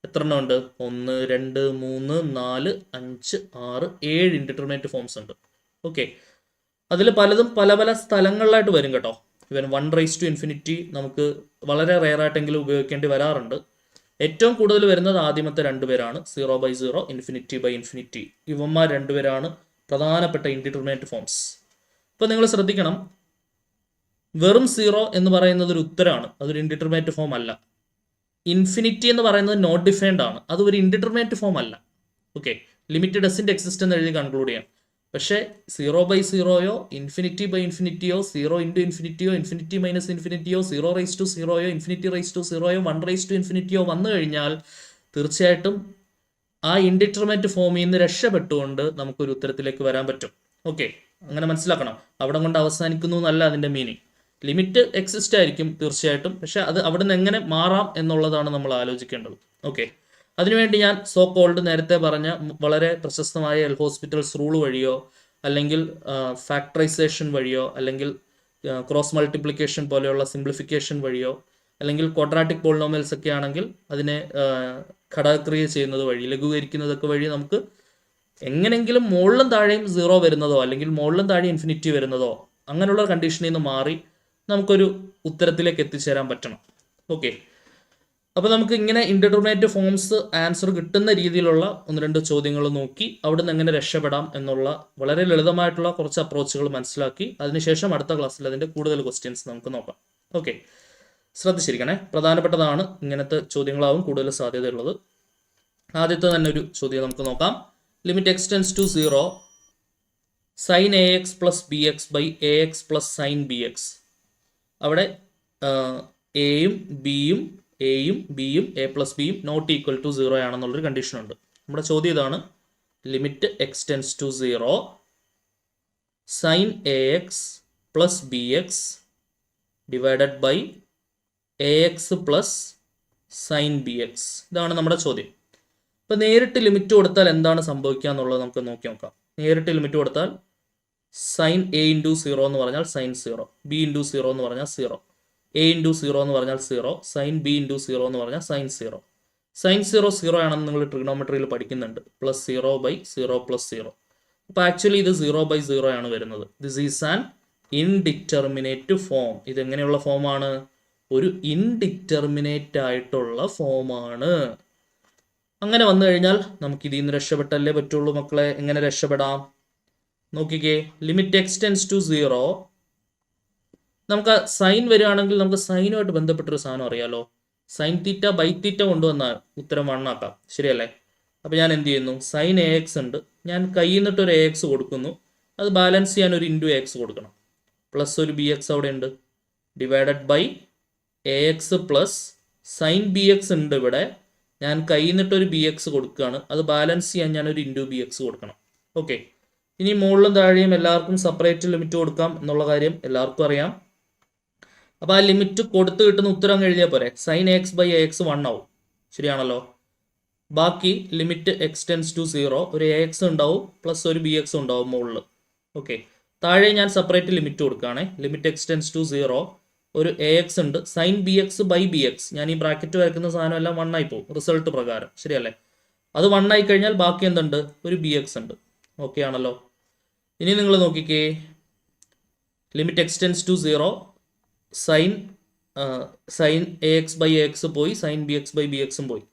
എത്ര എണ്ണം ഉണ്ട്? 1, 2, 3, 4, 5, 6, 7 ഇൻഡിറ്റർമിനേറ്റ് ഫോംസ് ഉണ്ട്. ഓക്കെ, അതിൽ പലതും പല പല സ്ഥലങ്ങളിലായിട്ട് വരും കേട്ടോ. ഇവൻ 1/infinity നമുക്ക് വളരെ റെയർ ആയിട്ടെങ്കിലും ഉപയോഗിക്കേണ്ടി വരാറുണ്ട്. ഏറ്റവും കൂടുതൽ വരുന്നത് ആദ്യമത്തെ 2 പേരാണ്, 0/0, ഇൻഫിനിറ്റി. ഇവന്മാർ 2 പേരാണ് പ്രധാനപ്പെട്ട ഇൻഡിറ്റർമിനേറ്റ് ഫോംസ്. ഇപ്പം നിങ്ങൾ ശ്രദ്ധിക്കണം, വെറും 0 എന്ന് പറയുന്നത് ഒരു ഉത്തരമാണ്, അതൊരു ഇൻഡിറ്റർമിനേറ്റ് ഫോം അല്ല. ഇൻഫിനിറ്റി എന്ന് പറയുന്നത് നോട്ട് ഡിഫൈൻഡ് ആണ്, അത് ഒരു ഇൻഡിറ്റർമിനേറ്റ് ഫോം അല്ല. ഓക്കെ, ലിമിറ്റ് ഡസൻറ്റ് എക്സിസ്റ്റ് എന്ന് എഴുതി കൺക്ലൂഡ് ചെയ്യാം. പക്ഷേ 0/0യോ ഇൻഫിനിറ്റിയോ 0 ഇൻറ്റു ഇൻഫിനിറ്റിയോ ഇൻഫിനിറ്റി മൈനസ് ഇൻഫിനിറ്റിയോ 0/0യോ ഇൻഫിനിറ്റി/0യോ 1/infinity വന്നു കഴിഞ്ഞാൽ തീർച്ചയായിട്ടും ആ ഇൻഡിറ്റർമിനേറ്റ് ഫോമിൽ നിന്ന് രക്ഷപ്പെട്ടുകൊണ്ട് നമുക്കൊരു ഉത്തരത്തിലേക്ക് വരാൻ പറ്റും. ഓക്കെ, അങ്ങനെ മനസ്സിലാക്കണം. അവിടെ കൊണ്ട് അവസാനിക്കുന്നു എന്നല്ല അതിൻ്റെ മീനിങ്. ലിമിറ്റ് എക്സിസ്റ്റ് ആയിരിക്കും തീർച്ചയായിട്ടും, പക്ഷെ അത് അവിടെ നിന്ന് എങ്ങനെ മാറാം എന്നുള്ളതാണ് നമ്മൾ ആലോചിക്കേണ്ടത്. ഓക്കെ, അതിനുവേണ്ടി ഞാൻ സോ കോൾഡ് നേരത്തെ പറഞ്ഞ വളരെ പ്രശസ്തമായ എൽ ഹോസ്പിറ്റൽസ് റൂൾ വഴിയോ അല്ലെങ്കിൽ ഫാക്ടറൈസേഷൻ വഴിയോ അല്ലെങ്കിൽ ക്രോസ് മൾട്ടിപ്ലിക്കേഷൻ പോലെയുള്ള സിംപ്ലിഫിക്കേഷൻ വഴിയോ അല്ലെങ്കിൽ ക്വാഡ്രാറ്റിക് പോളിനോമിയൽസ് ഒക്കെ ആണെങ്കിൽ അതിനെ ഘടകക്രിയ ചെയ്യുന്നത് വഴി, ലഘൂകരിക്കുന്നതൊക്കെ വഴി നമുക്ക് എങ്ങനെങ്കിലും മുകളിലും താഴെയും 0 വരുന്നതോ അല്ലെങ്കിൽ മുകളിലും താഴെ ഇൻഫിനിറ്റി വരുന്നതോ അങ്ങനെയുള്ള കണ്ടീഷനിൽ നിന്ന് മാറി നമുക്കൊരു ഉത്തരത്തിലേക്ക് എത്തിച്ചേരാൻ പറ്റണം. ഓക്കെ, അപ്പോൾ നമുക്ക് ഇങ്ങനെ ഇൻഡിറ്റർമിനേറ്റ് ഫോംസ് ആൻസർ കിട്ടുന്ന രീതിയിലുള്ള 1-2 ചോദ്യങ്ങൾ നോക്കി അവിടെ നിന്ന് എങ്ങനെ രക്ഷപ്പെടാം എന്നുള്ള വളരെ ലളിതമായിട്ടുള്ള കുറച്ച് അപ്രോച്ചുകൾ മനസ്സിലാക്കി അതിനുശേഷം അടുത്ത ക്ലാസ്സിൽ അതിൻ്റെ കൂടുതൽ ക്വസ്റ്റ്യൻസ് നമുക്ക് നോക്കാം. ഓക്കെ, ശ്രദ്ധിച്ചിരിക്കണേ, പ്രധാനപ്പെട്ടതാണ്. ഇങ്ങനത്തെ ചോദ്യങ്ങളാവും കൂടുതൽ സാധ്യതയുള്ളത്. ആദ്യത്തെ തന്നെ ഒരു ചോദ്യം നമുക്ക് നോക്കാം. Limit x tends to 0 sin ax plus b x by a x plus sine b x. അവിടെ എയും ബിയും എ പ്ലസ് ബിയും നോട്ട് ഈക്വൽ ടു 0 ആണെന്നുള്ളൊരു കണ്ടീഷൻ ഉണ്ട്. നമ്മുടെ ചോദ്യം ഇതാണ്. Limit x tends to 0 sine a x plus b x divided by a x plus sine b x. ഇതാണ് നമ്മുടെ ചോദ്യം. ഇപ്പം നേരിട്ട് ലിമിറ്റ് കൊടുത്താൽ എന്താണ് സംഭവിക്കുക എന്നുള്ളത് നമുക്ക് നോക്കാം. നേരിട്ട് ലിമിറ്റ് കൊടുത്താൽ സൈൻ എ ഇൻറ്റു 0 എന്ന് പറഞ്ഞാൽ സൈൻ 0, ബി ഇൻറ്റു 0 എന്ന് പറഞ്ഞാൽ 0, എ ഇൻറ്റു 0 എന്ന് പറഞ്ഞാൽ 0, സൈൻ ബി ഇൻറ്റു 0 എന്ന് പറഞ്ഞാൽ സൈൻ 0. സൈൻ 0 ആണെന്ന് നിങ്ങൾ ട്രിഗണോമെട്രിയിൽ പഠിക്കുന്നുണ്ട്. Plus 0/0 plus 0. അപ്പോൾ ആക്ച്വലി ഇത് 0/0 ആണ് വരുന്നത്. This is an indeterminate form. ഇതെങ്ങനെയുള്ള ഫോമാണ്? ഒരു ഇൻഡിറ്റർമിനേറ്റ് ആയിട്ടുള്ള ഫോമാണ്. അങ്ങനെ വന്നു കഴിഞ്ഞാൽ നമുക്ക് ഇതിൽ നിന്ന് രക്ഷപ്പെട്ടല്ലേ പറ്റുള്ളൂ മക്കളെ. എങ്ങനെ രക്ഷപ്പെടാം നോക്കിക്കേ. ലിമിറ്റ് x ടെൻസ് ടു 0 നമുക്ക് സൈൻ വരികയാണെങ്കിൽ നമുക്ക് സൈനുമായിട്ട് ബന്ധപ്പെട്ടൊരു സാധനം അറിയാലോ. സൈൻ തീറ്റ ബൈ തീറ്റ കൊണ്ടുവന്നാൽ ഉത്തരം 1 ആക്കാം, ശരിയല്ലേ? അപ്പോൾ ഞാൻ എന്ത് ചെയ്യുന്നു? സൈൻ എ എക്സ് ഉണ്ട്, ഞാൻ കയ്യിൽ നിന്നിട്ട് ഒരു എ എക്സ് കൊടുക്കുന്നു, അത് ബാലൻസ് ചെയ്യാൻ ഒരു ഇൻറ്റു എക്സ് കൊടുക്കണം, പ്ലസ് ഒരു ബി എക്സ് അവിടെ ഉണ്ട്, divided by a x plus sine b x ഉണ്ട് ഇവിടെ, ഞാൻ കയ്യിൽ നിന്നിട്ടൊരു ബി എക്സ് കൊടുക്കുകയാണ്, അത് ബാലൻസ് ചെയ്യാൻ ഞാനൊരു ഇൻറ്റു ബി എക്സ് കൊടുക്കണം. ഓക്കെ, ഇനി മുകളിലും താഴെയും എല്ലാവർക്കും സെപ്പറേറ്റ് ലിമിറ്റ് കൊടുക്കാം എന്നുള്ള കാര്യം എല്ലാവർക്കും അറിയാം. അപ്പോൾ ആ ലിമിറ്റ് കൊടുത്ത് കിട്ടുന്ന ഉത്തരം അങ്ങ് എഴുതിയാൽ പോരെ. Sine x by a x 1 ആവും. ശരിയാണല്ലോ. ബാക്കി ലിമിറ്റ് എക്സ് ടെൻസ് ടു 0 ഒരു എ എക്സ് ഉണ്ടാവും പ്ലസ് ഒരു ബി എക്സ് ഉണ്ടാവും മുകളിൽ. ഓക്കെ, താഴെ ഞാൻ സെപ്പറേറ്റ് ലിമിറ്റ് കൊടുക്കുകയാണേ. ലിമിറ്റ് എക്സ് ടെൻസ് ടു 0 ഒരു എ എക്സ് ഉണ്ട്. Sine b x by b x, ഞാൻ ഈ ബ്രാക്കറ്റ് വരയ്ക്കുന്ന സാധനം എല്ലാം 1 ആയി പോകും റിസൾട്ട് പ്രകാരം. ശരിയല്ലേ? അത് 1 ആയി കഴിഞ്ഞാൽ ബാക്കി എന്തുണ്ട്? ഒരു ബി എക്സ് ഉണ്ട്. ഓക്കെ ആണല്ലോ. ഇനി നിങ്ങൾ നോക്കിക്കേ, limit x tends to 0 sine a x by a x പോയി, sine b x by b എക്സും പോയി.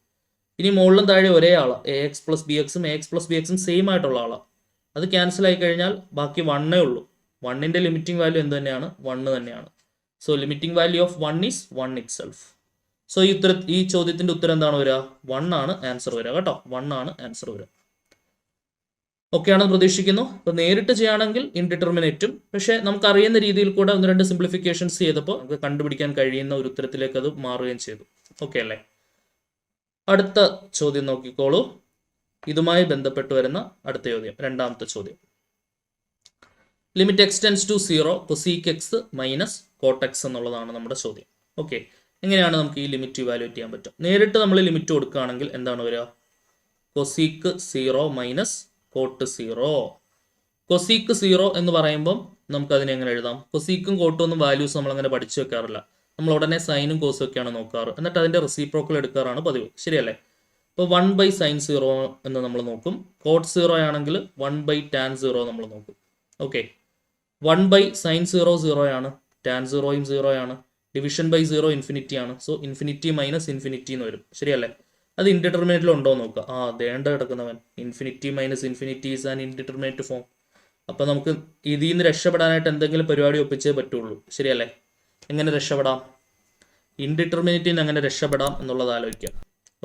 ഇനി മുകളിലും താഴെ ഒരേ ആളാണ്. എ എക്സ് പ്ലസ് ബി എക്സും എ എക്സ് പ്ലസ് ബി എക്സും സെയിം ആയിട്ടുള്ള ആളാണ്. അത് ക്യാൻസൽ ആയി കഴിഞ്ഞാൽ ബാക്കി 1 ഉള്ളൂ. 1ന്റെ ലിമിറ്റിംഗ് വാല്യൂ എന്ത് തന്നെയാണ്? 1 തന്നെയാണ്. So limiting value of 1 is 1 it self. So ഈ ചോദ്യത്തിന്റെ ഉത്തരം എന്താണ് വരിക? 1 ആണ് ആൻസർ വരിക കേട്ടോ. 1 ആണ് ആൻസർ വരിക. ഓക്കെ ആണെന്ന് പ്രതീക്ഷിക്കുന്നു. അപ്പോൾ നേരിട്ട് ചെയ്യുകയാണെങ്കിൽ ഇൻഡിറ്റർമിനേറ്റും, പക്ഷേ നമുക്ക് അറിയുന്ന രീതിയിൽ കൂടെ 1-2 സിംപ്ലിഫിക്കേഷൻസ് ചെയ്തപ്പോൾ നമുക്ക് കണ്ടുപിടിക്കാൻ കഴിയുന്ന ഒരു ഉത്തരത്തിലേക്ക് അത് മാറുകയും ചെയ്തു. ഓക്കെ അല്ലേ? അടുത്ത ചോദ്യം നോക്കിക്കോളൂ. ഇതുമായി ബന്ധപ്പെട്ട് വരുന്ന അടുത്ത ചോദ്യം, രണ്ടാമത്തെ ചോദ്യം. Limit x tends to 0 cosec x minus cot x എന്നുള്ളതാണ് നമ്മുടെ ചോദ്യം. ഓക്കെ, എങ്ങനെയാണ് നമുക്ക് ഈ ലിമിറ്റ് ഇവാലുവേറ്റ് ചെയ്യാൻ പറ്റും? നേരിട്ട് നമ്മൾ ലിമിറ്റ് കൊടുക്കുകയാണെങ്കിൽ എന്താണ് വരിക? Cosec 0 minus coat 0. കൊസീക്ക് 0 എന്ന് പറയുമ്പം നമുക്ക് അതിനെ എങ്ങനെ എഴുതാം? കൊസീക്കും കോട്ടും ഒന്നും വാല്യൂസ് നമ്മൾ അങ്ങനെ പഠിച്ചു വെക്കാറില്ല. നമ്മൾ ഉടനെ സൈനും കോസും ഒക്കെയാണ് നോക്കാറ്. എന്നിട്ട് അതിന്റെ റെസിപ്രോക്കൽ എടുക്കാറാണ് പതിവ്. ശരിയല്ലേ? ഇപ്പോൾ 1 ബൈ സൈൻ 0 എന്ന് നമ്മൾ നോക്കും. കോട്ട് 0 ആണെങ്കിൽ 1 ബൈ ടാൻ 0 നമ്മൾ നോക്കും. ഓക്കെ, 1 ബൈ സൈൻ 0 0 ആണ്, ടാൻ 0യും 0 ആണ്, ഡിവിഷൻ ബൈ 0 ഇൻഫിനിറ്റി ആണ്. സോ ഇൻഫിനിറ്റി മൈനസ് ഇൻഫിനിറ്റി എന്ന് വരും. ശരിയല്ലേ? അത് ഇൻഡിറ്റർമിനേറ്റിൽ ഉണ്ടോ എന്ന് നോക്കുക. ദേണ്ട കിടക്കുന്നവൻ, infinity minus infinity is an indeterminate form. അപ്പോൾ നമുക്ക് ഇതിൽ നിന്ന് രക്ഷപ്പെടാനായിട്ട് എന്തെങ്കിലും പരിപാടി ഒപ്പിച്ചേ പറ്റുള്ളൂ. ശരിയല്ലേ? എങ്ങനെ രക്ഷപ്പെടാം? ഇൻഡിറ്റർമിനേറ്റിന് എങ്ങനെ രക്ഷപ്പെടാം എന്നുള്ളത് ആലോചിക്കാം.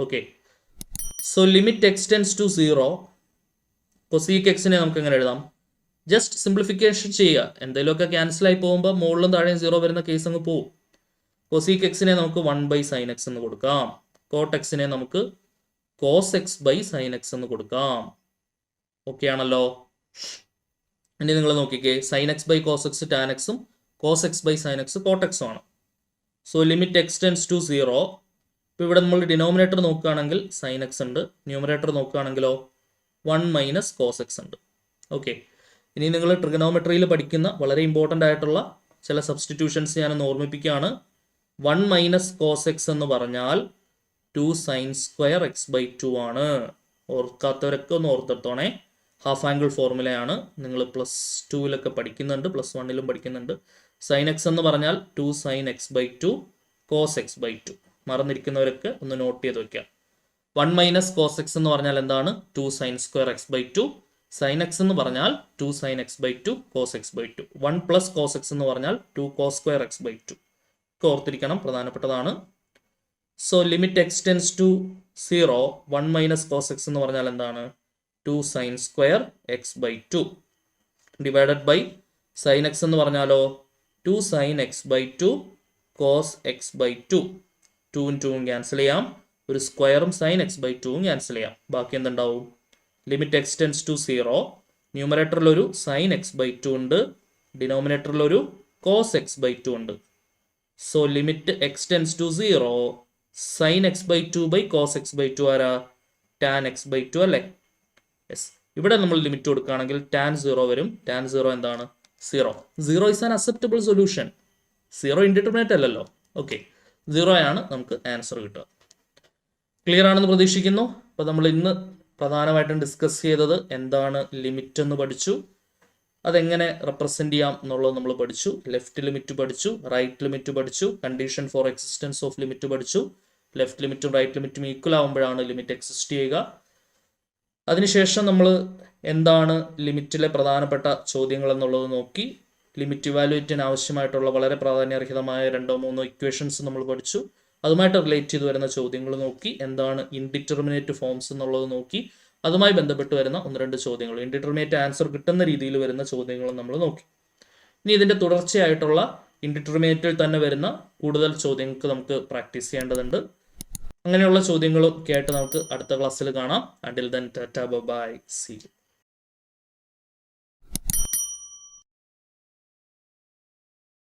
Okay, so limit x tends to 0 cosec എക്സിനെ നമുക്ക് എങ്ങനെ എഴുതാം? ജസ്റ്റ് സിംപ്ലിഫിക്കേഷൻ ചെയ്യുക. എന്തെങ്കിലുമൊക്കെ ക്യാൻസൽ ആയി പോകുമ്പോൾ മുകളിലും താഴെയും 0 വരുന്ന കേസ് അങ്ങ് പോകും. കൊസീക്ക് എക്സിനെ നമുക്ക് 1 ബൈ സൈൻ എക്സ് എന്ന് കൊടുക്കാം. കോട്ട് എക്സിനെ നമുക്ക് cos x by sine x എന്ന് കൊടുക്കാം. ഓക്കെ ആണല്ലോ. ഇനി നിങ്ങൾ നോക്കിക്കേ, sine x by cos x tan എക്സും cos x by sine x cot എക്സും ആണ്. So limit x tends to 0. ഇപ്പോൾ ഇവിടെ നമ്മൾ ഡിനോമിനേറ്റർ നോക്കുകയാണെങ്കിൽ സൈൻ എക്സ് ഉണ്ട്, ന്യൂമറേറ്റർ നോക്കുകയാണെങ്കിലോ 1 മൈനസ് കോസ് എക്സ് ഉണ്ട്. ഓക്കെ, ഇനി നിങ്ങൾ ട്രിഗണോമെട്രിയിൽ പഠിക്കുന്ന വളരെ ഇമ്പോർട്ടൻ്റ് ആയിട്ടുള്ള ചില സബ്സ്റ്റിറ്റ്യൂഷൻസ് ഞാനൊന്ന് ഓർമ്മിപ്പിക്കുകയാണ്. 1 മൈനസ് കോസ് എക്സ് എന്ന് പറഞ്ഞാൽ 2 സൈൻ സ്ക്വയർ എക്സ് ബൈ 2 ആണ്. ഓർക്കാത്തവരൊക്കെ ഒന്ന് ഓർത്തെടുത്തോണേ. Half angle ഫോർമുലയാണ്. നിങ്ങൾ +2 പഠിക്കുന്നുണ്ട്, +1 പഠിക്കുന്നുണ്ട്. സൈൻ എക്സ് എന്ന് പറഞ്ഞാൽ 2 sine x by 2 cos x by 2. മറന്നിരിക്കുന്നവരൊക്കെ ഒന്ന് നോട്ട് ചെയ്ത് വെക്കാം. 1 മൈനസ് കോസ് എക്സ് എന്ന് പറഞ്ഞാൽ എന്താണ്? 2 sine square x by 2. Sine x എന്ന് പറഞ്ഞാൽ 2 sine x by 2 cos x by 2. 1 plus cos x എന്ന് പറഞ്ഞാൽ 2 കോസ് സ്ക്വയർ എക്സ് ബൈ 2. ഒക്കെ ഓർത്തിരിക്കണം, പ്രധാനപ്പെട്ടതാണ്. So limit x tends to 0 1 minus cos x എന്ന് പറഞ്ഞാൽ എന്താണ്? 2 sine square x by 2 divided by sine x എന്ന് പറഞ്ഞാലോ 2 sine x by 2 cos x by 2. 2ഉം 2ഉം ക്യാൻസൽ ചെയ്യാം, ഒരു സ്ക്വയറും സൈൻ എക്സ് ബൈ 2ഉം ക്യാൻസൽ ചെയ്യാം. ബാക്കി എന്തുണ്ടാവും? ലിമിറ്റ് എക്സ് ടെൻസ് ടു 0 ന്യൂമറേറ്ററിൽ ഒരു സൈൻ എക്സ് ബൈ 2 ഉണ്ട്, ഡിനോമിനേറ്ററിൽ ഒരു കോസ് എക്സ് ബൈ 2 ഉണ്ട്. So limit x tends to 0 sine x by 2 by cos x by 2 ആരാ? ടാൻ എക്സ് ബൈ 2 അല്ലേ? യെസ്. ഇവിടെ നമ്മൾ ലിമിറ്റ് കൊടുക്കുകയാണെങ്കിൽ ടാൻ 0 വരും. ടാൻ 0 എന്താണ്? 0. 0 is an acceptable solution. 0 indeterminate അല്ലല്ലോ. ഓക്കെ, 0 ആണ് നമുക്ക് ആൻസർ കിട്ടുക. ക്ലിയർ ആണെന്ന് പ്രതീക്ഷിക്കുന്നു. അപ്പോൾ നമ്മൾ ഇന്ന് പ്രധാനമായിട്ടും ഡിസ്കസ് ചെയ്തത് എന്താണ് ലിമിറ്റ് എന്ന് പഠിച്ചു, അതെങ്ങനെ റെപ്രസെൻറ്റ് ചെയ്യാം എന്നുള്ളത് നമ്മൾ പഠിച്ചു. ലെഫ്റ്റ് ലിമിറ്റ് പഠിച്ചു, റൈറ്റ് ലിമിറ്റ് പഠിച്ചു, condition for existence off limit പഠിച്ചു. ലെഫ്റ്റ് ലിമിറ്റും റൈറ്റ് ലിമിറ്റും ഈക്വൽ ആകുമ്പോഴാണ് ലിമിറ്റ് എക്സിസ്റ്റ് ചെയ്യുക. അതിനുശേഷം നമ്മൾ എന്താണ് ലിമിറ്റിലെ പ്രധാനപ്പെട്ട ചോദ്യങ്ങൾ എന്നുള്ളത് നോക്കി. ലിമിറ്റ് ഇവാലുവേറ്റിന് ആവശ്യമായിട്ടുള്ള വളരെ പ്രാധാന്യർഹിതമായ 2-3 ഇക്വേഷൻസ് നമ്മൾ പഠിച്ചു. അതുമായിട്ട് റിലേറ്റ് ചെയ്ത് വരുന്ന ചോദ്യങ്ങൾ നോക്കി. എന്താണ് ഇൻഡിറ്റർമിനേറ്റ് ഫോംസ് എന്നുള്ളത് നോക്കി. അതുമായി ബന്ധപ്പെട്ട് വരുന്ന 1-2 ചോദ്യങ്ങൾ, ഇൻഡിറ്റർമിനേറ്റ് ആൻസർ കിട്ടുന്ന രീതിയിൽ വരുന്ന ചോദ്യങ്ങൾ നമ്മൾ നോക്കി. ഇനി ഇതിൻ്റെ തുടർച്ചയായിട്ടുള്ള ഇൻഡിറ്റർമിനേറ്റിൽ തന്നെ വരുന്ന കൂടുതൽ ചോദ്യങ്ങൾക്ക് നമുക്ക് പ്രാക്ടീസ് ചെയ്യേണ്ടതുണ്ട്. അങ്ങനെയുള്ള ചോദ്യങ്ങളൊക്കെ ആയിട്ട് നമുക്ക് അടുത്ത ക്ലാസ്സിൽ കാണാം. Until then, tata, bye bye, see you.